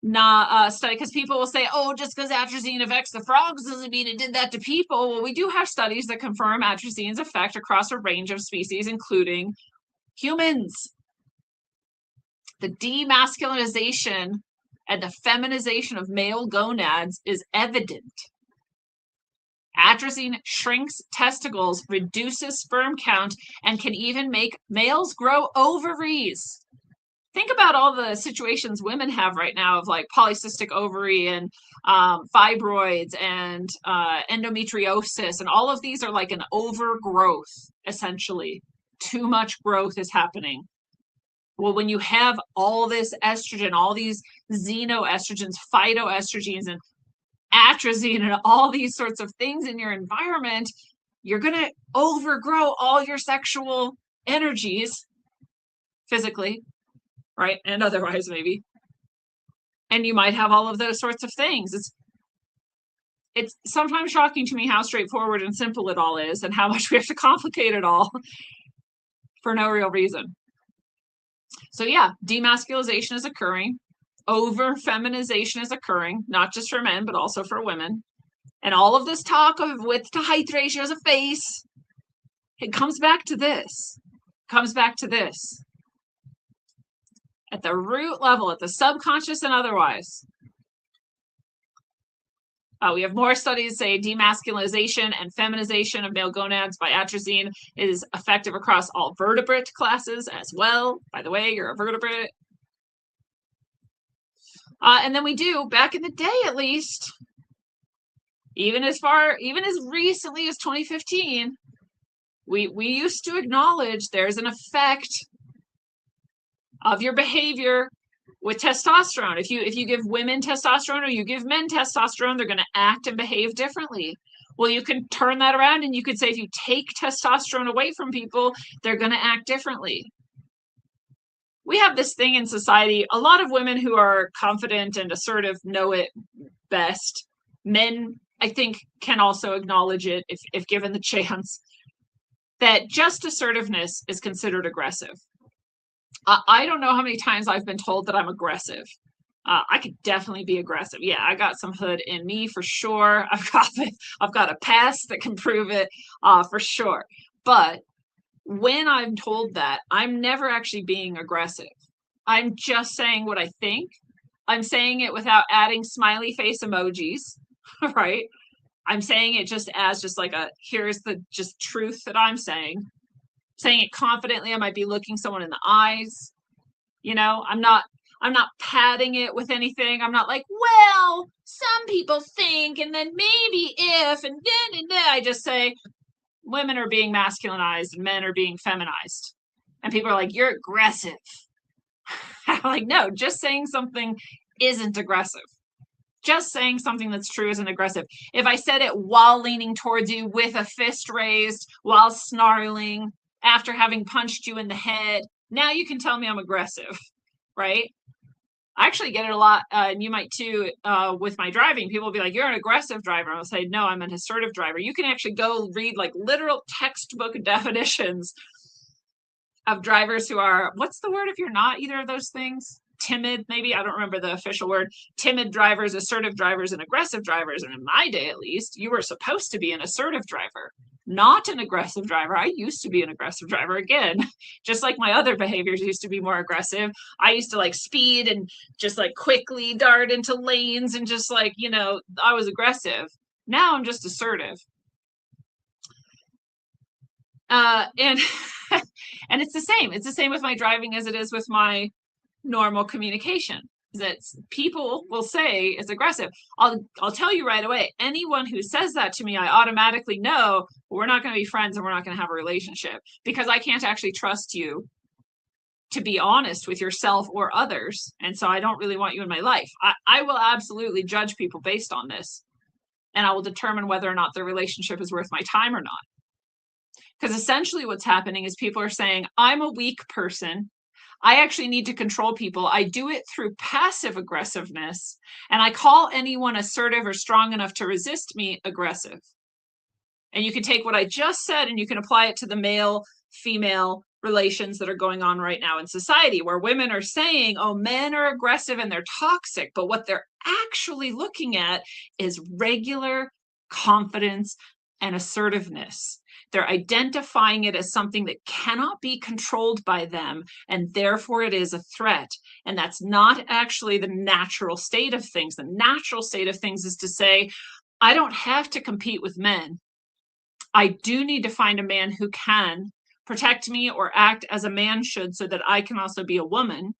study, because people will say, oh, just because atrazine affects the frogs doesn't mean it did that to people. Well, we do have studies that confirm atrazine's effect across a range of species, including humans. The demasculinization and the feminization of male gonads is evident. Atrazine shrinks testicles, reduces sperm count, and can even make males grow ovaries. Think about all the situations women have right now of like polycystic ovary and fibroids and endometriosis, and all of these are like an overgrowth, essentially. too much growth is happening. Well, when you have all this estrogen, all these xenoestrogens, phytoestrogens, and atrazine, and all these sorts of things in your environment, you're going to overgrow all your sexual energies physically, right? And otherwise, maybe. And you might have all of those sorts of things. It's sometimes shocking to me how straightforward and simple it all is, and how much we have to complicate it all for no real reason. So yeah, demasculization is occurring. Over feminization is occurring, not just for men, but also for women. And all of this talk of width to height ratios of face, it comes back to this. At the root level, at the subconscious and otherwise. We have more studies say demasculization and feminization of male gonads by atrazine is effective across all vertebrate classes as well. By the way, you're a vertebrate. And then we do, back in the day at least, even as recently as 2015, we used to acknowledge there's an effect of your behavior with testosterone. If you give women testosterone or you give men testosterone, they're going to act and behave differently. Well, you can turn that around and you could say if you take testosterone away from people, they're going to act differently. We have this thing in society, a lot of women who are confident and assertive know it best. Men, I think, can also acknowledge it if given the chance, that just assertiveness is considered aggressive. I don't know how many times I've been told that I'm aggressive. I could definitely be aggressive. Yeah, I got some hood in me for sure. I've got a past that can prove it for sure. But when I'm told that, I'm never actually being aggressive. I'm just saying what I think. I'm saying it without adding smiley face emojis, right? I'm saying it just like here's the just truth that I'm saying it confidently. I might be looking someone in the eyes. I'm not padding it with anything. I'm not like, well, some people think, and then maybe if, and then. I just say women are being masculinized and men are being feminized. And people are like, you're aggressive. I'm like, no, just saying something isn't aggressive. Just saying something that's true isn't aggressive. If I said it while leaning towards you with a fist raised, while snarling, after having punched you in the head, now you can tell me I'm aggressive, right? I actually get it a lot, and you might too, with my driving. People will be like, you're an aggressive driver. I'll say, no, I'm an assertive driver. You can actually go read like literal textbook definitions of drivers who are, what's the word if you're not either of those things? Timid, maybe. I don't remember the official word. Timid drivers, assertive drivers, and aggressive drivers. And in my day, at least, you were supposed to be an assertive driver, not an aggressive driver. I used to be an aggressive driver again, just like my other behaviors used to be more aggressive. I used to like speed and just like quickly dart into lanes and just like, I was aggressive. Now I'm just assertive. And and it's the same. It's the same with my driving as it is with my normal communication. That people will say is aggressive. I'll tell you right away, anyone who says that to me, I automatically know we're not going to be friends and we're not going to have a relationship, because I can't actually trust you to be honest with yourself or others. And so I don't really want you in my life. I will absolutely judge people based on this, and I will determine whether or not the relationship is worth my time or not. Because essentially what's happening is people are saying, I'm a weak person. I actually need to control people. I do it through passive aggressiveness, and I call anyone assertive or strong enough to resist me aggressive. And you can take what I just said and you can apply it to the male-female relations that are going on right now in society, where women are saying, oh, men are aggressive and they're toxic. But what they're actually looking at is regular confidence and assertiveness. They're identifying it as something that cannot be controlled by them, and therefore it is a threat. And that's not actually the natural state of things. The natural state of things is to say, I don't have to compete with men. I do need to find a man who can protect me or act as a man should, so that I can also be a woman.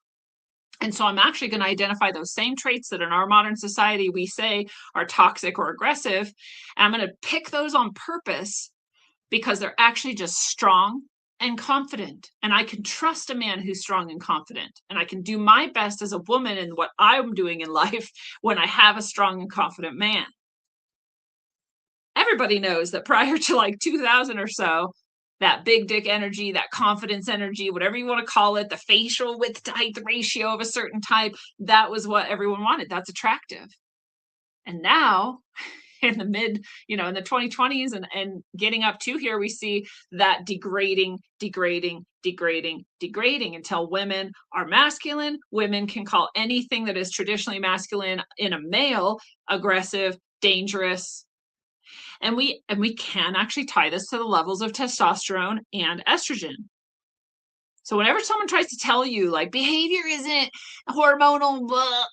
And so I'm actually going to identify those same traits that in our modern society we say are toxic or aggressive. And I'm going to pick those on purpose, because they're actually just strong and confident, and I can trust a man who's strong and confident, and I can do my best as a woman in what I'm doing in life when I have a strong and confident man. Everybody knows that prior to like 2000 or so, that big dick energy, that confidence energy, whatever you want to call it, the facial width to height ratio of a certain type, that was what everyone wanted. That's attractive. And now, in the in the 2020s and getting up to here, we see that degrading until women are masculine. Women can call anything that is traditionally masculine in a male aggressive, dangerous. And we can actually tie this to the levels of testosterone and estrogen. So whenever someone tries to tell you like behavior isn't hormonal, blah,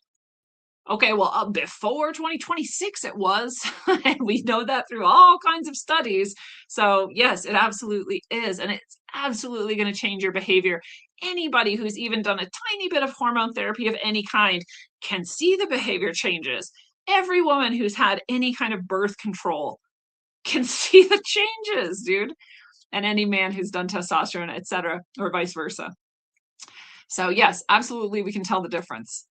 okay, well, before 2026 it was, and we know that through all kinds of studies. So yes, it absolutely is, and it's absolutely going to change your behavior. Anybody who's even done a tiny bit of hormone therapy of any kind can see the behavior changes. Every woman who's had any kind of birth control can see the changes, dude. And any man who's done testosterone, etc., or vice versa. So yes, absolutely, we can tell the difference.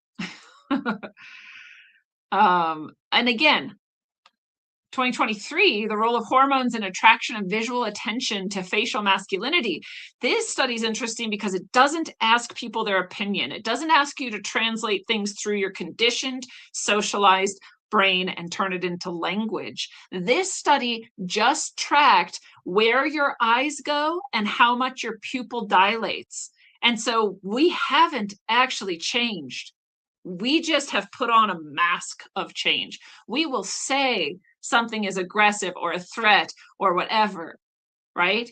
And again, 2023, the role of hormones in attraction and visual attention to facial masculinity. This study is interesting because it doesn't ask people their opinion. It doesn't ask you to translate things through your conditioned, socialized brain and turn it into language. This study just tracked where your eyes go and how much your pupil dilates. And so we haven't actually changed. We just have put on a mask of change. We will say something is aggressive or a threat or whatever, right?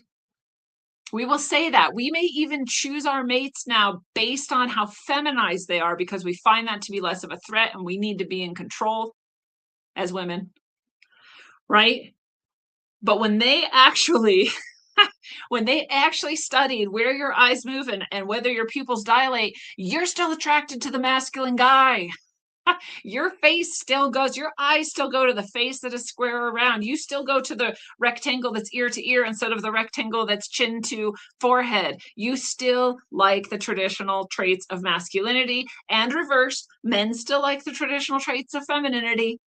We will say that. We may even choose our mates now based on how feminized they are because we find that to be less of a threat and we need to be in control as women, right? But when they actually studied where your eyes move and whether your pupils dilate, you're still attracted to the masculine guy. Your face still goes, your eyes still go to the face that is square around. You still go to the rectangle that's ear to ear instead of the rectangle that's chin to forehead. You still like the traditional traits of masculinity, and reverse, men still like the traditional traits of femininity.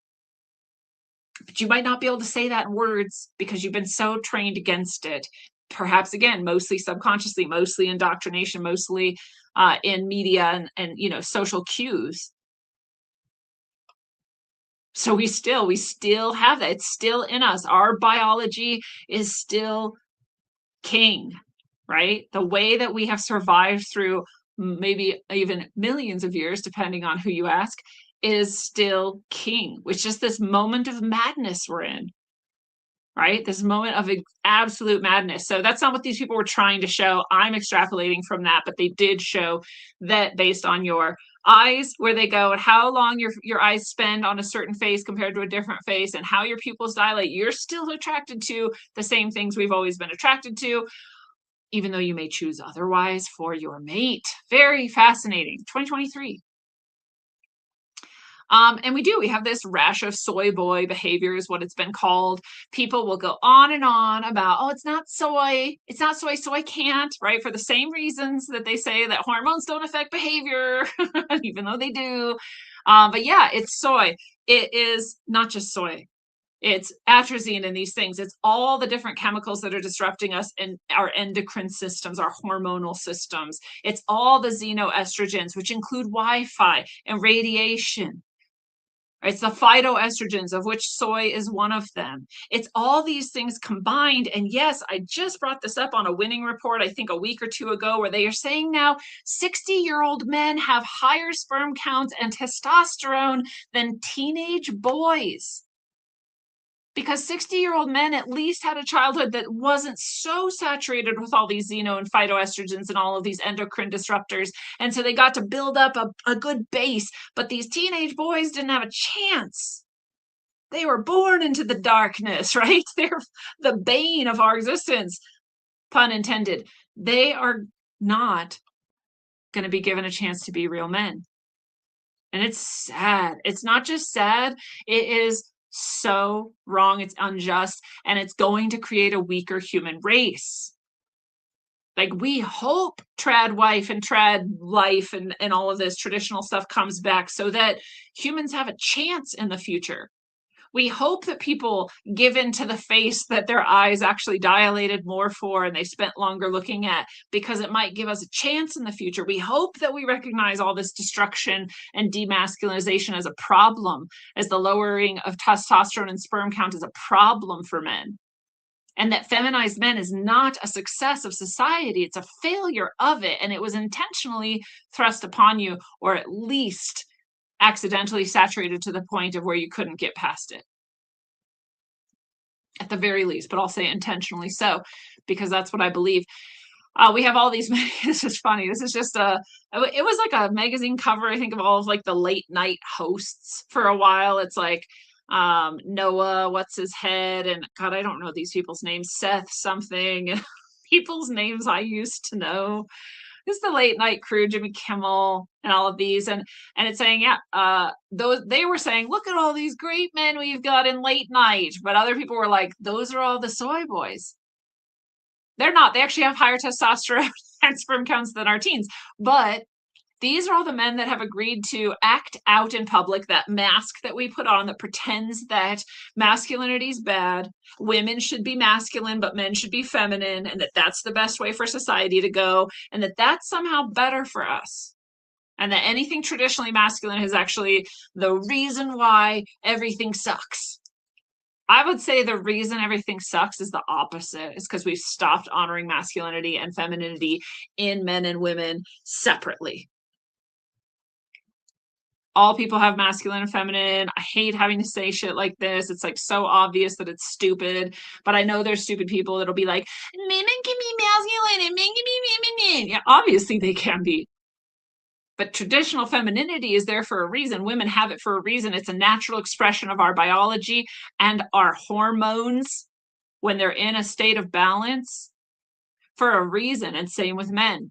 But you might not be able to say that in words because you've been so trained against it. Perhaps again, mostly subconsciously, mostly indoctrination, mostly in media and social cues. So we still have that. It's still in us. Our biology is still king, right? The way that we have survived through maybe even millions of years, depending on who you ask, is still king, which is this moment of madness we're in, right? This moment of absolute madness. So that's not what these people were trying to show. I'm extrapolating from that, but they did show that based on your eyes, where they go, and how long your eyes spend on a certain face compared to a different face, and how your pupils dilate, you're still attracted to the same things we've always been attracted to, even though you may choose otherwise for your mate. Very fascinating. 2023. And we have this rash of soy boy behavior is what it's been called. People will go on and on about, oh, it's not soy, so I can't, right? For the same reasons that they say that hormones don't affect behavior, even though they do. But yeah, it's soy. It is not just soy. It's atrazine and these things. It's all the different chemicals that are disrupting us in our endocrine systems, our hormonal systems. It's all the xenoestrogens, which include Wi-Fi and radiation. It's the phytoestrogens, of which soy is one of them. It's all these things combined. And yes, I just brought this up on a winning report, I think a week or two ago, where they are saying now 60-year-old men have higher sperm counts and testosterone than teenage boys. Because 60-year-old men at least had a childhood that wasn't so saturated with all these xeno and phytoestrogens and all of these endocrine disruptors. And so they got to build up a good base. But these teenage boys didn't have a chance. They were born into the darkness, right? They're the bane of our existence, pun intended. They are not going to be given a chance to be real men. And it's sad. It's not just sad. It is so wrong, it's unjust, and it's going to create a weaker human race. Like, we hope trad wife and trad life and all of this traditional stuff comes back so that humans have a chance in the future. We hope that people give into the face that their eyes actually dilated more for and they spent longer looking at, because it might give us a chance in the future. We hope that we recognize all this destruction and demasculinization as a problem, as the lowering of testosterone and sperm count is a problem for men. And that feminized men is not a success of society, it's a failure of it. And it was intentionally thrust upon you, or at least accidentally saturated to the point of where you couldn't get past it. At the very least, but I'll say intentionally so, because that's what I believe. We have all these, this is funny. This is just it was like a magazine cover, I think, of all of like the late night hosts for a while. It's like Noah, what's his head? And God, I don't know these people's names, Seth something, people's names I used to know. This is the late night crew, Jimmy Kimmel and all of these. And it's saying, yeah, they were saying, look at all these great men we've got in late night. But other people were like, those are all the soy boys. They're not. They actually have higher testosterone and sperm counts than our teens. But these are all the men that have agreed to act out in public, that mask that we put on that pretends that masculinity is bad, women should be masculine, but men should be feminine, and that that's the best way for society to go, and that that's somehow better for us. And that anything traditionally masculine is actually the reason why everything sucks. I would say the reason everything sucks is the opposite. It's because we've stopped honoring masculinity and femininity in men and women separately. All people have masculine and feminine. I hate having to say shit like this. It's like so obvious that it's stupid, but I know there's stupid people that'll be like, women can be masculine and men can be feminine. Yeah, obviously they can be. But traditional femininity is there for a reason. Women have it for a reason. It's a natural expression of our biology and our hormones when they're in a state of balance for a reason. And same with men.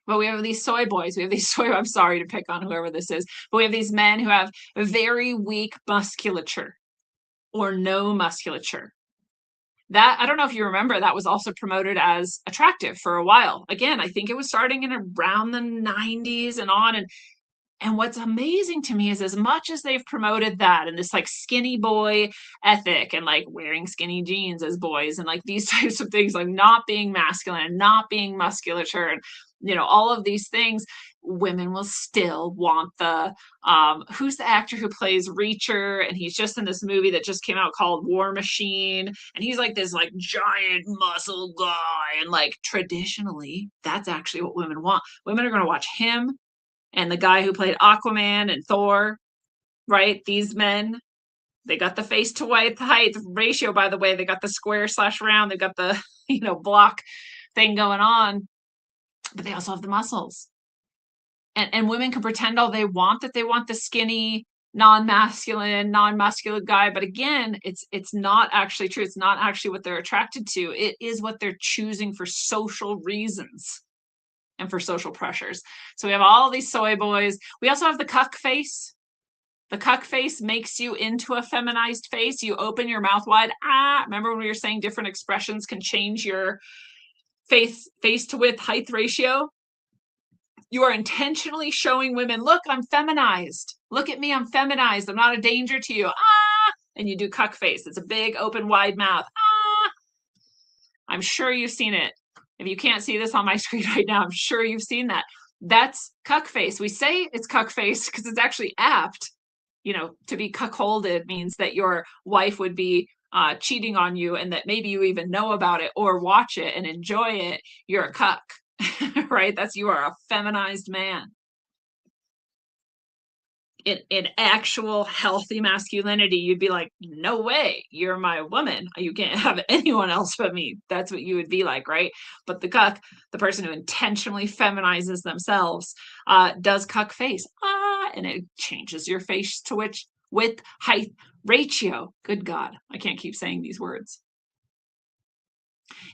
But we have these soy boys. We have these I'm sorry to pick on whoever this is, but we have these men who have very weak musculature or no musculature. That, I don't know if you remember, that was also promoted as attractive for a while. Again, I think it was starting in around the 90s and on. And what's amazing to me is, as much as they've promoted that and this like skinny boy ethic and like wearing skinny jeans as boys and like these types of things, like not being masculine and not being musculature and, you know, all of these things, women will still want the who's the actor who plays Reacher, and he's just in this movie that just came out called War Machine, and he's like this like giant muscle guy, and like traditionally that's actually what women want. Women are going to watch him and the guy who played Aquaman and Thor, right? These men, they got the face to height ratio, by the way. They got the square / round. They got the, you know, block thing going on, but they also have the muscles. And women can pretend all they want that they want the skinny, non-masculine, non-muscular guy. But again, it's not actually true. It's not actually what they're attracted to. It is what they're choosing for social reasons and for social pressures. So we have all these soy boys. We also have the cuck face. The cuck face makes you into a feminized face. You open your mouth wide. Remember when we were saying different expressions can change your face to width height ratio? You are intentionally showing women, look, I'm feminized. Look at me, I'm feminized. I'm not a danger to you. And you do cuck face. It's a big, open, wide mouth. I'm sure you've seen it. If you can't see this on my screen right now, I'm sure you've seen that. That's cuck face. We say it's cuck face because it's actually apt. You know, to be cuckolded means that your wife would be cheating on you, and that maybe you even know about it or watch it and enjoy it. You're a cuck. Right? You are a feminized man. In actual healthy masculinity, you'd be like, no way, you're my woman. You can't have anyone else but me. That's what you would be like, right? But the cuck, the person who intentionally feminizes themselves, does cuck face. And it changes your face to width height ratio. Good God, I can't keep saying these words.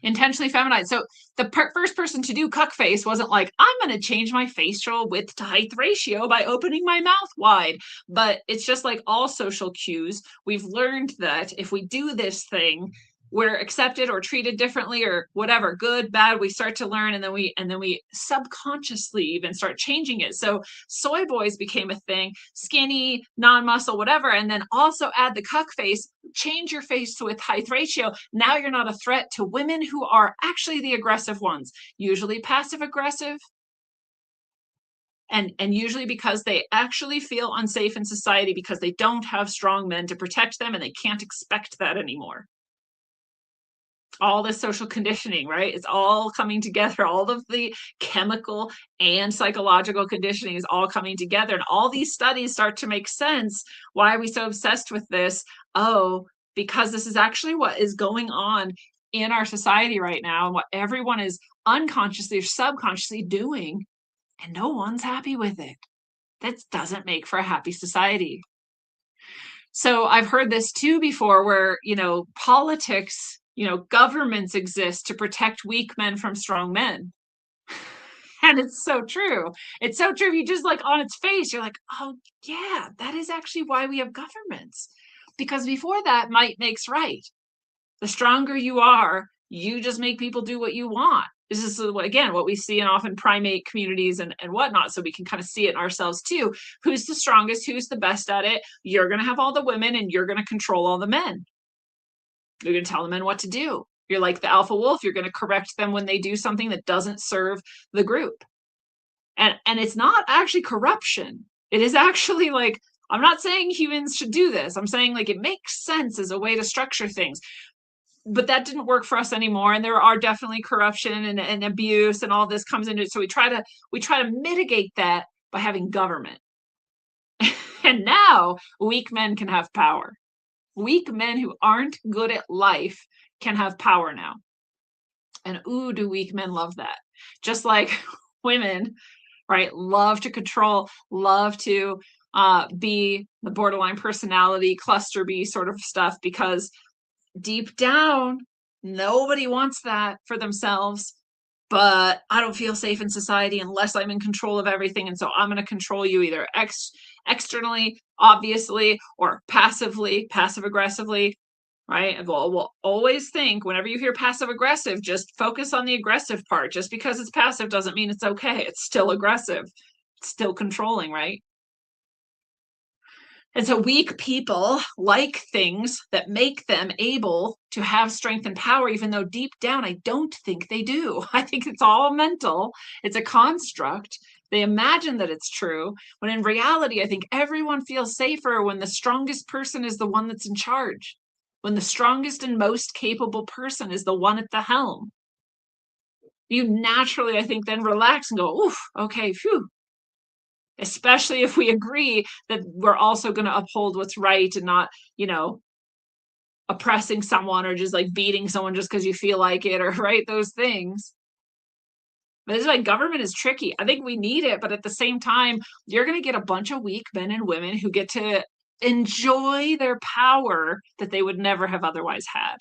Intentionally feminized. So the first person to do cuck face wasn't like, I'm going to change my facial width to height ratio by opening my mouth wide. But it's just like all social cues. We've learned that if we do this thing, we're accepted or treated differently or whatever, good, bad, we start to learn, and then we subconsciously even start changing it. So soy boys became a thing, skinny, non-muscle, whatever, and then also add the cuck face, change your face with height ratio. Now you're not a threat to women who are actually the aggressive ones, usually passive aggressive, and usually because they actually feel unsafe in society because they don't have strong men to protect them, and they can't expect that anymore. All this social conditioning, right? It's all coming together. All of the chemical and psychological conditioning is all coming together. And all these studies start to make sense. Why are we so obsessed with this? Oh, because this is actually what is going on in our society right now, and what everyone is unconsciously or subconsciously doing, and no one's happy with it. That doesn't make for a happy society. So I've heard this too before, where, politics, governments exist to protect weak men from strong men. And it's so true. It's so true. If you just like on its face, you're like, oh yeah, that is actually why we have governments. Because before that, might makes right. The stronger you are, you just make people do what you want. This is, again, what we see in often primate communities and whatnot. So we can kind of see it in ourselves too. Who's the strongest? Who's the best at it? You're going to have all the women, and you're going to control all the men. You're going to tell the men what to do. You're like the alpha wolf. You're going to correct them when they do something that doesn't serve the group. And it's not actually corruption. It is actually like, I'm not saying humans should do this. I'm saying like it makes sense as a way to structure things. But that didn't work for us anymore. And there are definitely corruption and abuse and all this comes into it. So we try to mitigate that by having government. And now weak men can have power. Weak men who aren't good at life can have power now. And ooh, do weak men love that. Just like women, right, love to control, love to be the borderline personality, cluster B sort of stuff, because deep down, nobody wants that for themselves. But I don't feel safe in society unless I'm in control of everything. And so I'm going to control you either externally, obviously, or passively, passive aggressively, right? We'll always think whenever you hear passive aggressive, just focus on the aggressive part. Just because it's passive doesn't mean it's okay. It's still aggressive. It's still controlling, right? And so weak people like things that make them able to have strength and power, even though deep down, I don't think they do. I think it's all mental. It's a construct. They imagine that it's true, when in reality, I think everyone feels safer when the strongest person is the one that's in charge, when the strongest and most capable person is the one at the helm. You naturally, I think, then relax and go, oof, okay, phew. Especially if we agree that we're also going to uphold what's right and not, oppressing someone or just like beating someone just because you feel like it, or right, those things. But this is why government is tricky. I think we need it, but at the same time, you're going to get a bunch of weak men and women who get to enjoy their power that they would never have otherwise had.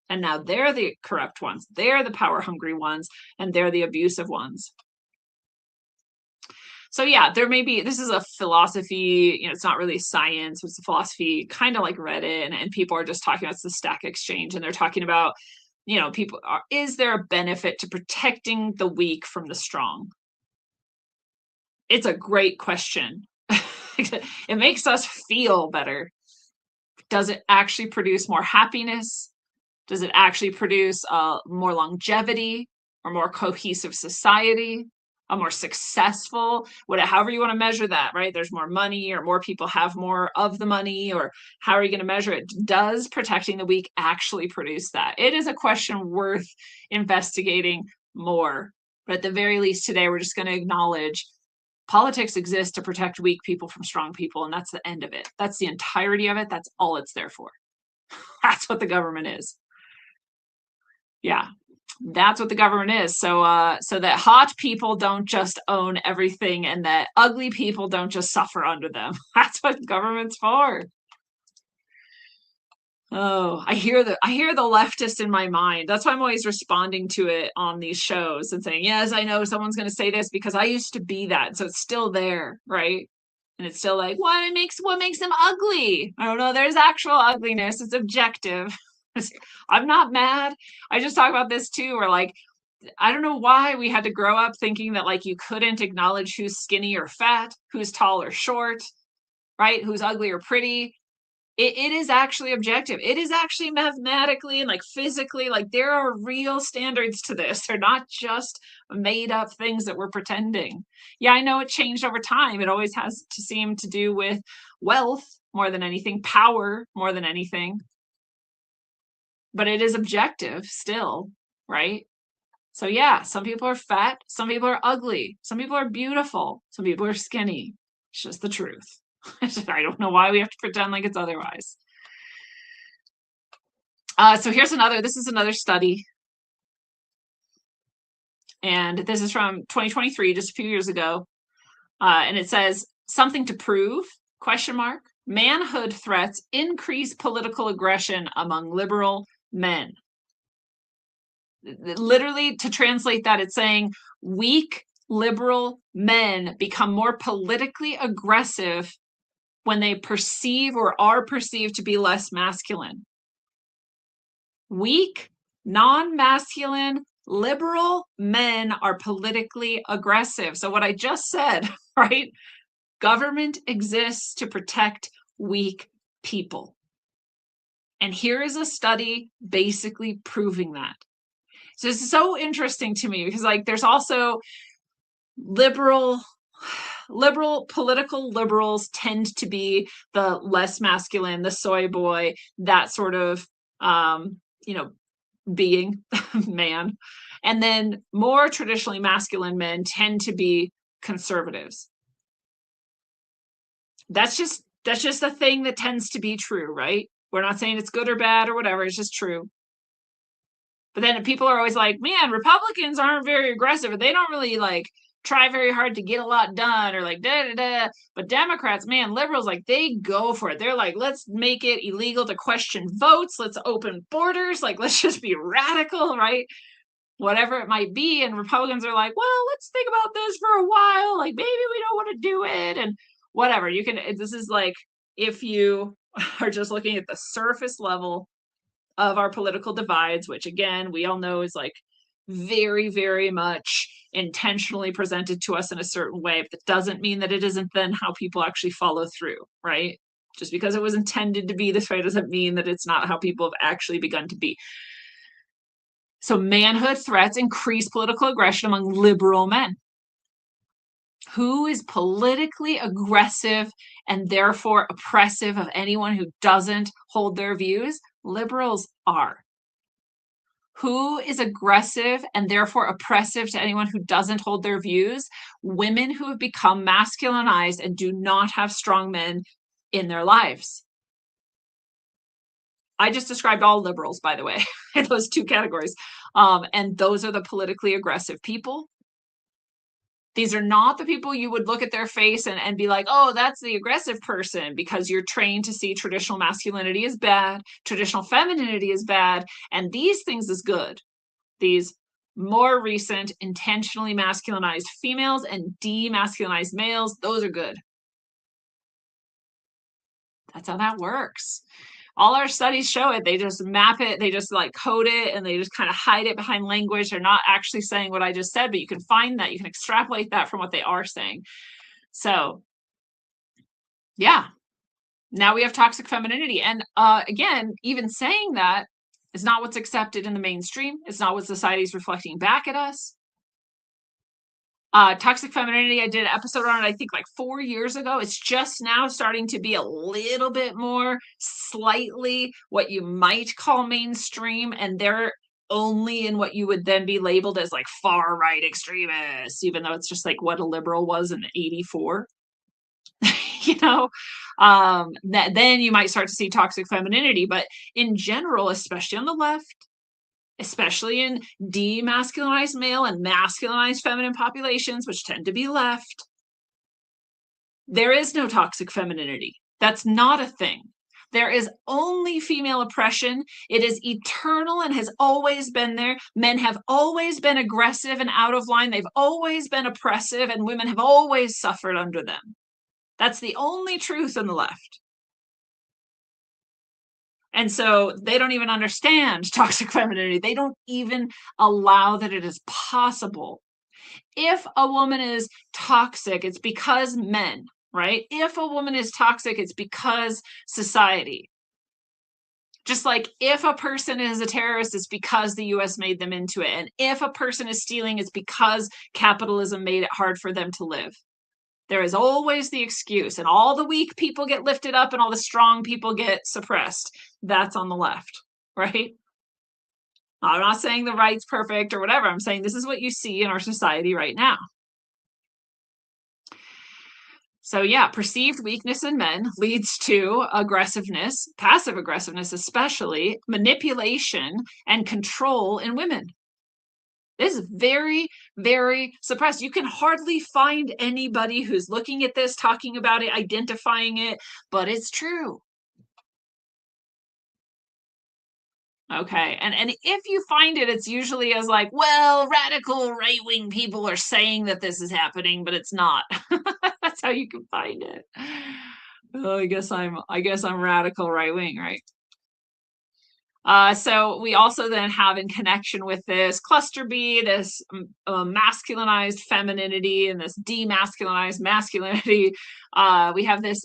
And now they're the corrupt ones. They're the power hungry ones, and they're the abusive ones. So yeah, there may be, this is a philosophy, it's not really science, it's a philosophy, kind of like Reddit, and people are just talking about the stack exchange, and they're talking about, people are, is there a benefit to protecting the weak from the strong? It's a great question. It makes us feel better. Does it actually produce more happiness? Does it actually produce more longevity or more cohesive society? A more successful, however you want to measure that, right? There's more money, or more people have more of the money, or how are you going to measure it? Does protecting the weak actually produce that? It is a question worth investigating more. But at the very least today, we're just going to acknowledge politics exists to protect weak people from strong people, and that's the end of it. That's the entirety of it. That's all it's there for. That's what the government is. Yeah. That's what the government is. So that hot people don't just own everything, and that ugly people don't just suffer under them. That's what government's for. Oh, I hear the leftist in my mind. That's why I'm always responding to it on these shows and saying, yes, I know someone's going to say this because I used to be that. So it's still there, right? And it's still like, what makes them ugly? I don't know. There's actual ugliness. It's objective. I'm not mad. I just talk about this too, where like, I don't know why we had to grow up thinking that like you couldn't acknowledge who's skinny or fat, who's tall or short, right? Who's ugly or pretty. It is actually objective. It is actually mathematically and like physically, like there are real standards to this. They're not just made up things that we're pretending. Yeah, I know it changed over time. It always has to seem to do with wealth more than anything, power more than anything. But it is objective still, right? So yeah, some people are fat, some people are ugly, some people are beautiful, some people are skinny. It's just the truth. I don't know why we have to pretend like it's otherwise. So this is another study. And this is from 2023, just a few years ago. And it says, something to prove, question mark, manhood threats increase political aggression among liberal men. Literally, to translate that, it's saying weak liberal men become more politically aggressive when they perceive or are perceived to be less masculine. Weak, non-masculine, liberal men are politically aggressive. So what I just said, right? Government exists to protect weak people. And here is a study basically proving that. So this is so interesting to me because like there's also liberal political liberals tend to be the less masculine, the soy boy, that sort of being man. And then more traditionally masculine men tend to be conservatives. That's just a thing that tends to be true, right? We're not saying it's good or bad or whatever, it's just true. But then people are always like, man, Republicans aren't very aggressive. They don't really like try very hard to get a lot done or like da da da. But Democrats, man, liberals, like they go for it. They're like, let's make it illegal to question votes. Let's open borders. Like, let's just be radical, right? Whatever it might be. And Republicans are like, well, let's think about this for a while. Like maybe we don't want to do it and whatever. This is like, if you are just looking at the surface level of our political divides, which again, we all know is like very, very much intentionally presented to us in a certain way, but that doesn't mean that it isn't then how people actually follow through, right? Just because it was intended to be this way doesn't mean that it's not how people have actually begun to be. So manhood threats increase political aggression among liberal men. Who is politically aggressive and therefore oppressive of anyone who doesn't hold their views? Liberals are. Who is aggressive and therefore oppressive to anyone who doesn't hold their views? Women who have become masculinized and do not have strong men in their lives. I just described all liberals, by the way, in those two categories. And those are the politically aggressive people. These are not the people you would look at their face and be like, oh, that's the aggressive person, because you're trained to see traditional masculinity as bad, traditional femininity is bad, and these things is good. These more recent, intentionally masculinized females and demasculinized males, those are good. That's how that works. All our studies show it. They just map it, they just like code it, and they just kind of hide it behind language. They're not actually saying what I just said, but you can find that, you can extrapolate that from what they are saying. So yeah, now we have toxic femininity. And again, even saying that is not what's accepted in the mainstream. It's not what society's reflecting back at us. Toxic femininity, I did an episode on it, I think like 4 years ago. It's just now starting to be a little bit more slightly what you might call mainstream, and they're only in what you would then be labeled as like far right extremists, even though it's just like what a liberal was in 84. Then you might start to see toxic femininity. But in general, especially on the left, especially in demasculinized male and masculinized feminine populations, which tend to be left, there is no toxic femininity. That's not a thing. There is only female oppression. It is eternal and has always been there. Men have always been aggressive and out of line. They've always been oppressive, and women have always suffered under them. That's the only truth in the left. And so they don't even understand toxic femininity. They don't even allow that it is possible. If a woman is toxic, it's because men, right? If a woman is toxic, it's because society. Just like if a person is a terrorist, it's because the US made them into it. And if a person is stealing, it's because capitalism made it hard for them to live. There is always the excuse, and all the weak people get lifted up and all the strong people get suppressed. That's on the left, right? I'm not saying the right's perfect or whatever. I'm saying this is what you see in our society right now. So yeah, perceived weakness in men leads to aggressiveness, passive aggressiveness especially, manipulation, and control in women. This is very, very suppressed. You can hardly find anybody who's looking at this, talking about it, identifying it, but it's true. Okay, and if you find it, it's usually as like, well, radical right-wing people are saying that this is happening, but it's not. That's how you can find it. Oh, I guess I'm radical right-wing, right? So we also then have in connection with this cluster B, this masculinized femininity and this demasculinized masculinity. We have this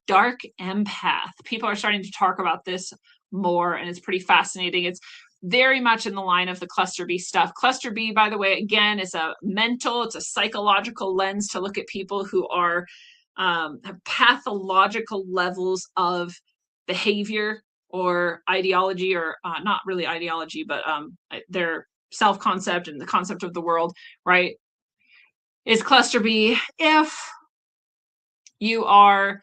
dark empath. People are starting to talk about this more, and it's pretty fascinating. It's very much in the line of the cluster B stuff. Cluster B, by the way, again, is it's a psychological lens to look at people who are have pathological levels of behavior or ideology, or not really ideology, but their self-concept and the concept of the world, right? Is cluster B. If you are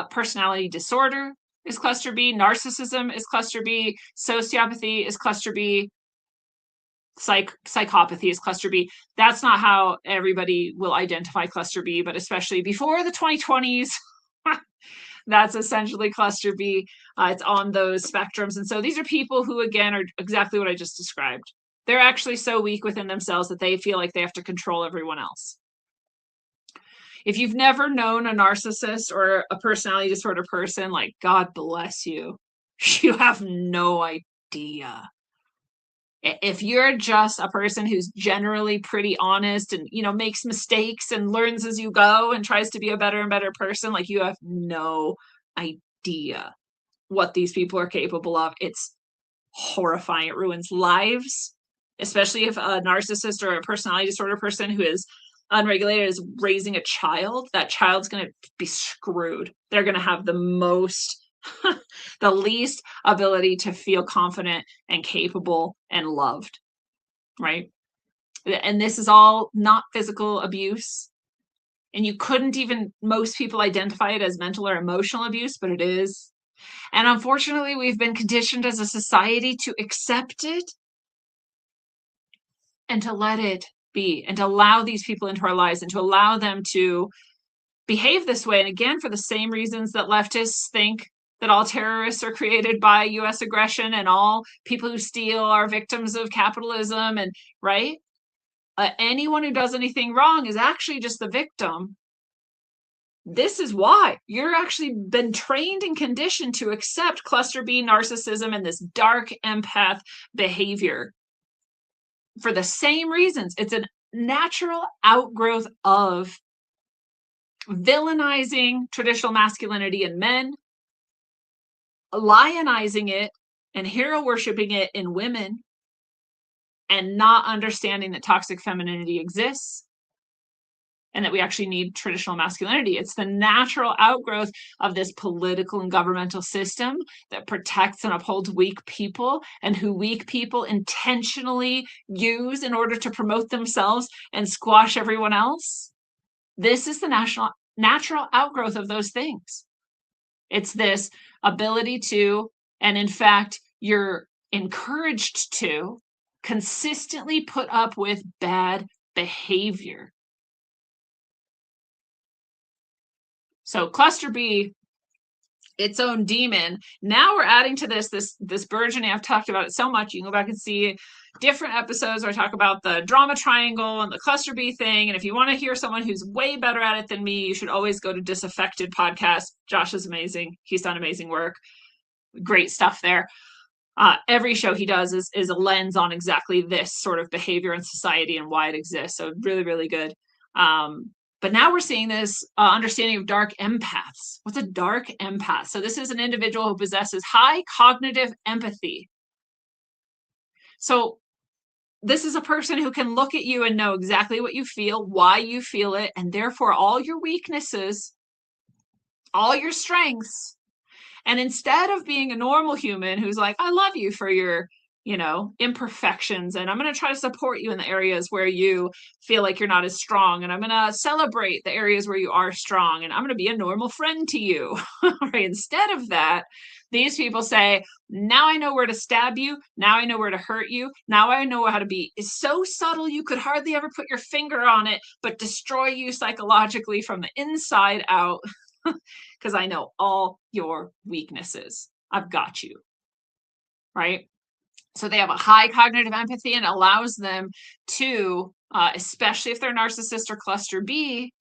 personality disorder is cluster B, narcissism is cluster B, sociopathy is cluster B, psychopathy is cluster B. That's not how everybody will identify cluster B, but especially before the 2020s, that's essentially cluster B. It's on those spectrums. And so these are people who, again, are exactly what I just described. They're actually so weak within themselves that they feel like they have to control everyone else. If you've never known a narcissist or a personality disorder person, like, God bless you. You have no idea. If you're just a person who's generally pretty honest and, makes mistakes and learns as you go and tries to be a better and better person, like, you have no idea what these people are capable of. It's horrifying. It ruins lives, especially if a narcissist or a personality disorder person who is unregulated is raising a child. That child's going to be screwed. They're going to have the least ability to feel confident and capable and loved, right? And this is all not physical abuse. And you couldn't even, most people identify it as mental or emotional abuse, but it is. And unfortunately, we've been conditioned as a society to accept it and to let it be, and to allow these people into our lives and to allow them to behave this way. And again, for the same reasons that leftists think that all terrorists are created by US aggression and all people who steal are victims of capitalism, and right? Anyone who does anything wrong is actually just the victim. This is why you're actually been trained and conditioned to accept cluster B narcissism and this dark empath behavior for the same reasons. It's a natural outgrowth of villainizing traditional masculinity in men, lionizing it and hero worshiping it in women, and not understanding that toxic femininity exists and that we actually need traditional masculinity. It's the natural outgrowth of this political and governmental system that protects and upholds weak people, and who weak people intentionally use in order to promote themselves and squash everyone else. This is the natural outgrowth of those things. It's this ability to, and in fact, you're encouraged to consistently put up with bad behavior. So cluster B, its own demon. Now we're adding to this burgeoning. I've talked about it so much. You can go back and see different episodes where I talk about the drama triangle and the cluster B thing. And if you want to hear someone who's way better at it than me, you should always go to Disaffected podcast. Josh is amazing. He's done amazing work. Great stuff there. Every show he does is a lens on exactly this sort of behavior in society and why it exists. So really, really good. But now we're seeing this understanding of dark empaths. What's a dark empath? So this is an individual who possesses high cognitive empathy. So this is a person who can look at you and know exactly what you feel, why you feel it, and therefore all your weaknesses, all your strengths. And instead of being a normal human who's like, I love you for your, imperfections, and I'm going to try to support you in the areas where you feel like you're not as strong, and I'm going to celebrate the areas where you are strong, and I'm going to be a normal friend to you. Right? Instead of that, these people say, now I know where to stab you. Now I know where to hurt you. Now I know how to be so subtle you could hardly ever put your finger on it, but destroy you psychologically from the inside out. Because I know all your weaknesses. I've got you. Right? So they have a high cognitive empathy, and allows them to, especially if they're narcissist or cluster B,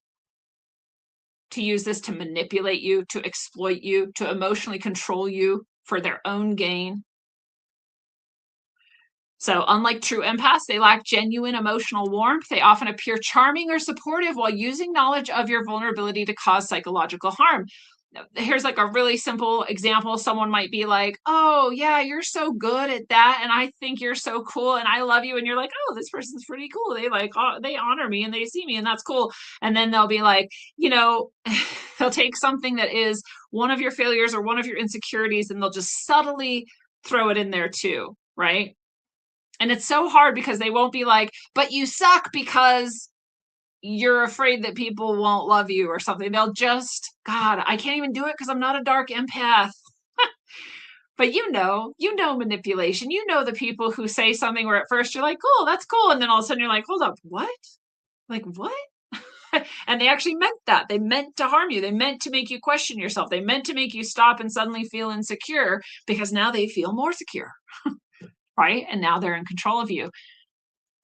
to use this to manipulate you, to exploit you, to emotionally control you for their own gain. So unlike true empaths, they lack genuine emotional warmth. They often appear charming or supportive while using knowledge of your vulnerability to cause psychological harm. Here's like a really simple example. Someone might be like, oh yeah, you're so good at that, and I think you're so cool, and I love you, and you're like, oh, this person's pretty cool. They they honor me and they see me, and that's cool. And then they'll be like, they'll take something that is one of your failures or one of your insecurities, and they'll just subtly throw it in there too, right? And it's so hard because they won't be like, but you suck because you're afraid that people won't love you or something. They'll just, God, I can't even do it because I'm not a dark empath. But manipulation. The people who say something where at first you're like, cool, that's cool. And then all of a sudden you're like, hold up, what? Like, what? And they actually meant that. They meant to harm you. They meant to make you question yourself. They meant to make you stop and suddenly feel insecure because now they feel more secure. Right? And now they're in control of you.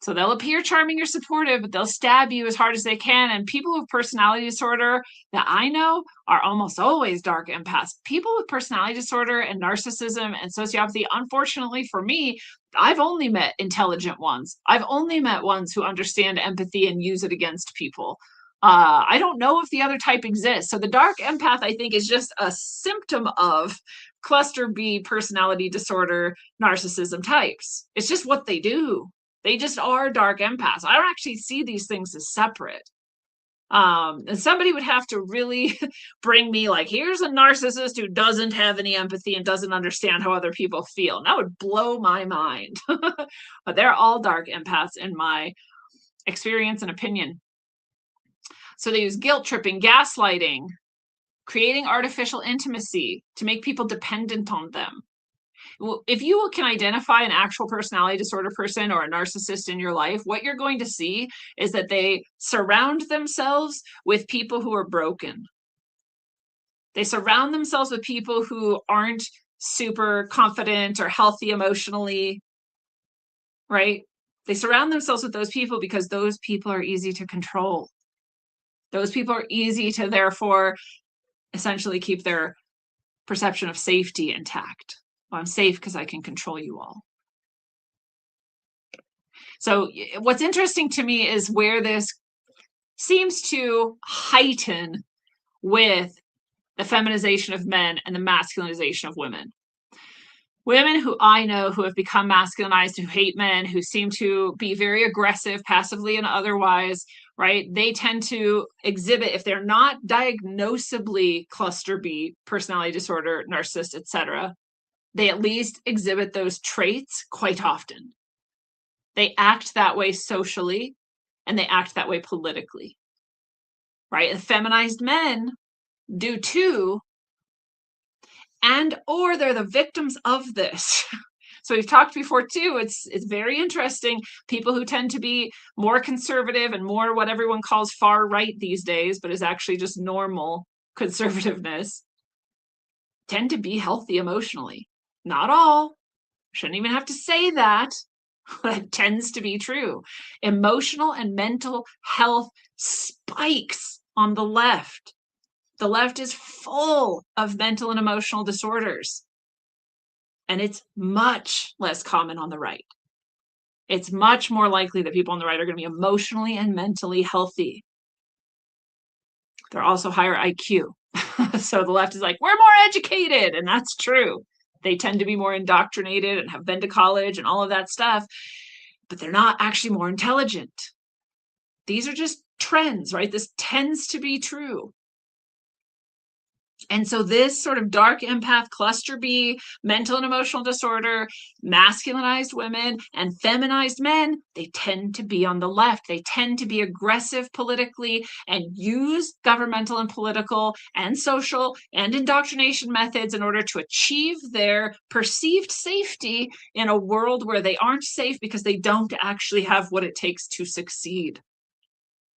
So they'll appear charming or supportive, but they'll stab you as hard as they can. And people with personality disorder that I know are almost always dark empaths. People with personality disorder and narcissism and sociopathy, unfortunately for me, I've only met intelligent ones. I've only met ones who understand empathy and use it against people. I don't know if the other type exists. So the dark empath, I think, is just a symptom of cluster B personality disorder narcissism types. It's just what they do. They just are dark empaths. I don't actually see these things as separate. And somebody would have to really bring me like, here's a narcissist who doesn't have any empathy and doesn't understand how other people feel. And that would blow my mind. But they're all dark empaths in my experience and opinion. So they use guilt tripping, gaslighting, creating artificial intimacy to make people dependent on them. If you can identify an actual personality disorder person or a narcissist in your life, what you're going to see is that they surround themselves with people who are broken. They surround themselves with people who aren't super confident or healthy emotionally, right? They surround themselves with those people because those people are easy to control. Those people are easy to therefore essentially keep their perception of safety intact. Well, I'm safe because I can control you all. So what's interesting to me is where this seems to heighten with the feminization of men and the masculinization of women. Women who I know who have become masculinized, who hate men, who seem to be very aggressive, passively and otherwise, right? They tend to exhibit, if they're not diagnosably cluster B, personality disorder, narcissist, etc., they at least exhibit those traits quite often. They act that way socially, and they act that way politically, right? And feminized men do too, and or they're the victims of this. So we've talked before too, it's very interesting. People who tend to be more conservative and more what everyone calls far right these days, but is actually just normal conservativeness, tend to be healthy emotionally. Not all. Shouldn't even have to say that. That tends to be true. Emotional and mental health spikes on the left. The left is full of mental and emotional disorders. And it's much less common on the right. It's much more likely that people on the right are going to be emotionally and mentally healthy. They're also higher IQ. So the left is like, we're more educated. And that's true. They tend to be more indoctrinated and have been to college and all of that stuff, but they're not actually more intelligent. These are just trends, right? This tends to be true. And so this sort of dark empath cluster B, mental and emotional disorder, masculinized women and feminized men, they tend to be on the left. They tend to be aggressive politically and use governmental and political and social and indoctrination methods in order to achieve their perceived safety in a world where they aren't safe because they don't actually have what it takes to succeed.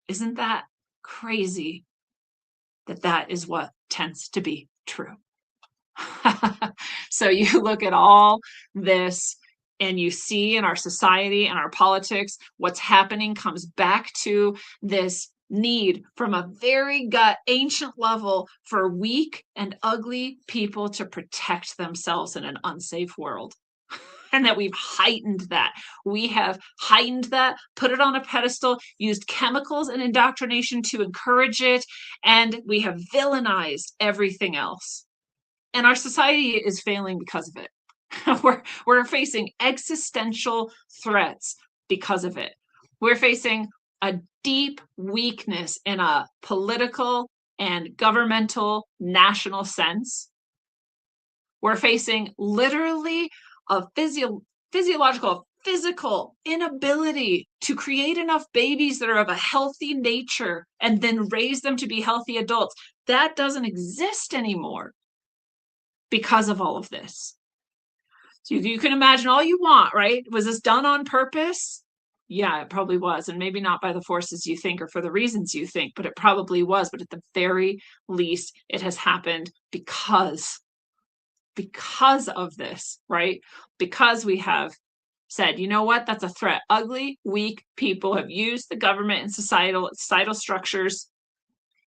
Isn't that crazy? That is what tends to be true. So you look at all this and you see in our society and our politics, what's happening comes back to this need from a very gut ancient level for weak and ugly people to protect themselves in an unsafe world. And that we've heightened that. We have heightened that, put it on a pedestal, used chemicals and indoctrination to encourage it, and we have villainized everything else. And our society is failing because of it. we're facing existential threats because of it. We're facing a deep weakness in a political and governmental national sense. We're facing literally a physiological, physical inability to create enough babies that are of a healthy nature and then raise them to be healthy adults. That doesn't exist anymore because of all of this. So you can imagine all you want, right? Was this done on purpose? Yeah, it probably was. And maybe not by the forces you think or for the reasons you think, but it probably was. But at the very least, it has happened because of this, right? Because we have said, you know what, that's a threat. Ugly, weak people have used the government and societal structures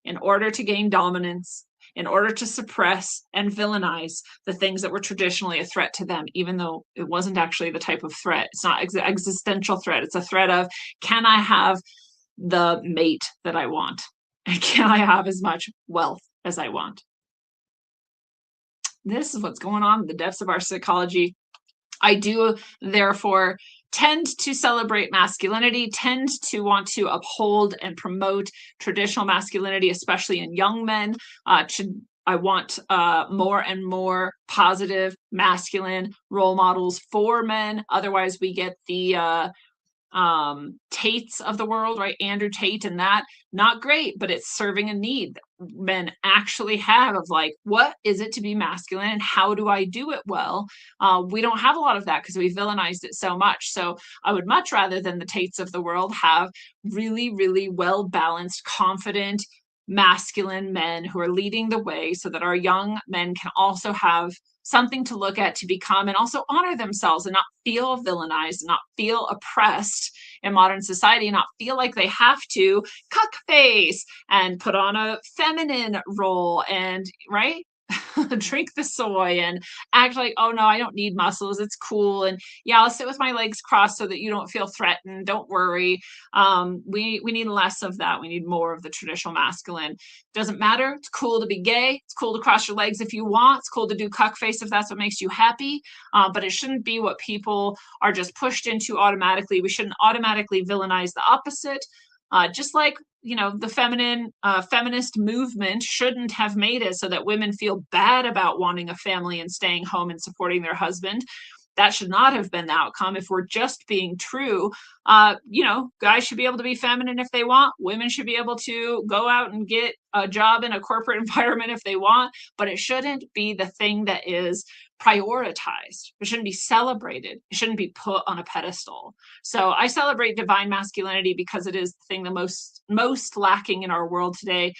in order to gain dominance, in order to suppress and villainize the things that were traditionally a threat to them, even though it wasn't actually the type of threat. It's not existential threat. It's a threat of, can I have the mate that I want? And can I have as much wealth as I want? This is what's going on in the depths of our psychology. I do, therefore, tend to celebrate masculinity, tend to want to uphold and promote traditional masculinity, especially in young men. I want more and more positive masculine role models for men. Otherwise, we get the Tates of the world, right? Andrew Tate and that, not great, but it's serving a need that men actually have of like, what is it to be masculine and how do I do it well? We don't have a lot of that because we villainized it so much. So I would much rather than the Tates of the world have really, really well-balanced, confident, masculine men who are leading the way so that our young men can also have something to look at to become and also honor themselves and not feel villainized, not feel oppressed in modern society, and not feel like they have to cuck face and put on a feminine role and, right? Drink the soy and act like, oh no, I don't need muscles. It's cool. And yeah, I'll sit with my legs crossed so that you don't feel threatened. Don't worry. We need less of that. We need more of the traditional masculine. Doesn't matter. It's cool to be gay. It's cool to cross your legs if you want. It's cool to do cuck face if that's what makes you happy. But it shouldn't be what people are just pushed into automatically. We shouldn't automatically villainize the opposite. Just like, you know, the feminist movement shouldn't have made it so that women feel bad about wanting a family and staying home and supporting their husband. That should not have been the outcome. If we're just being true, you know, guys should be able to be feminine if they want. Women should be able to go out and get a job in a corporate environment if they want, but it shouldn't be the thing that is prioritized. It shouldn't be celebrated. It shouldn't be put on a pedestal. So I celebrate divine masculinity because it is the thing the most lacking in our world today.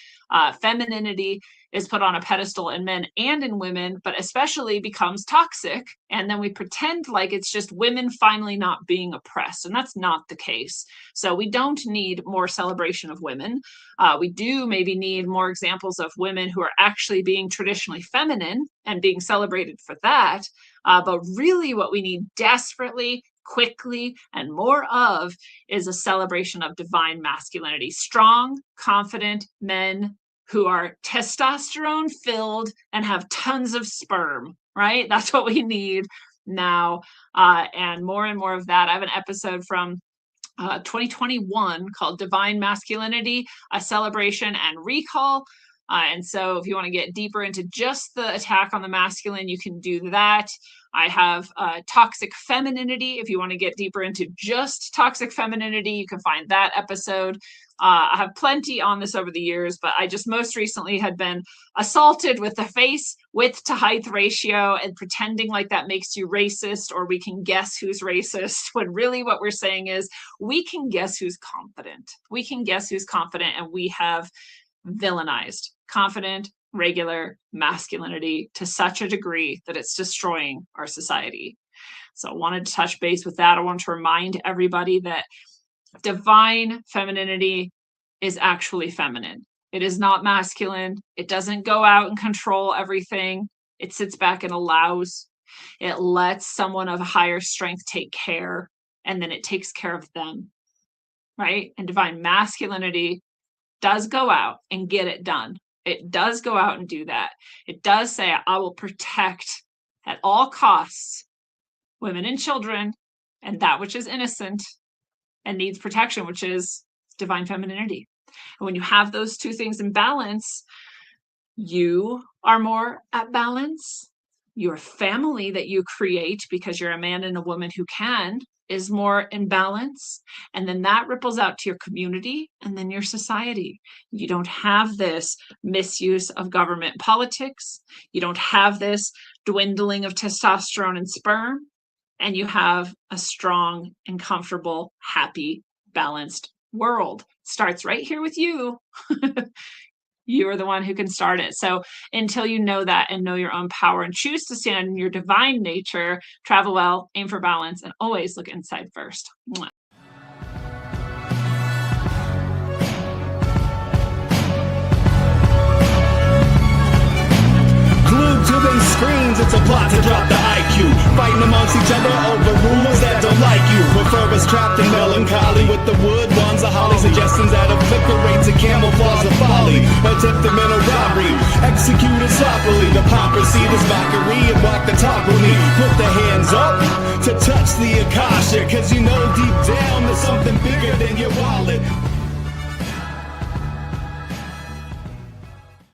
Femininity is put on a pedestal in men and in women, but especially becomes toxic. And then we pretend like it's just women finally not being oppressed. And that's not the case. So we don't need more celebration of women. We do maybe need more examples of women who are actually being traditionally feminine and being celebrated for that. But really what we need desperately, quickly, and more of is a celebration of divine masculinity. Strong, confident men who are testosterone filled and have tons of sperm, right? That's what we need now. And more of that. I have an episode from 2021 called Divine Masculinity, a Celebration and Recall. And so if you want to get deeper into just the attack on the masculine, you can do that. I have toxic femininity. If you want to get deeper into just toxic femininity, you can find that episode. I have plenty on this over the years, but I just most recently had been assaulted with the face width to height ratio and pretending like that makes you racist, or we can guess who's racist, when really what we're saying is we can guess who's confident. We can guess who's confident, and we have villainized confident, regular masculinity to such a degree that it's destroying our society. So I wanted to touch base with that. I want to remind everybody that divine femininity is actually feminine. It is not masculine. It doesn't go out and control everything. It sits back and allows. It lets someone of higher strength take care, and then it takes care of them, right? And divine masculinity does go out and get it done. It does go out and do that. It does say, I will protect at all costs women and children and that which is innocent and needs protection, which is divine femininity. And when you have those two things in balance, you are more at balance. Your family that you create, because you're a man and a woman who can, is more in balance. And then that ripples out to your community and then your society. You don't have this misuse of government politics. You don't have this dwindling of testosterone and sperm. And you have a strong and comfortable, happy, balanced world. Starts right here with you. You are the one who can start it. So until you know that and know your own power and choose to stand in your divine nature, travel well, aim for balance, and always look inside first. Mwah. Glued to these screens, it's a plot to drop the IQ. Fighting amongst each other over rumors that don't like you. Prefer us trapped in melancholy with the wood ones, the holly suggestions that obliterate to camouflage the folly. Attempted mental robbery, executed sloppily. The pomp proceeders mockery and walk the talk with me. Put the hands up to touch the Akasha, cause you know deep down there's something bigger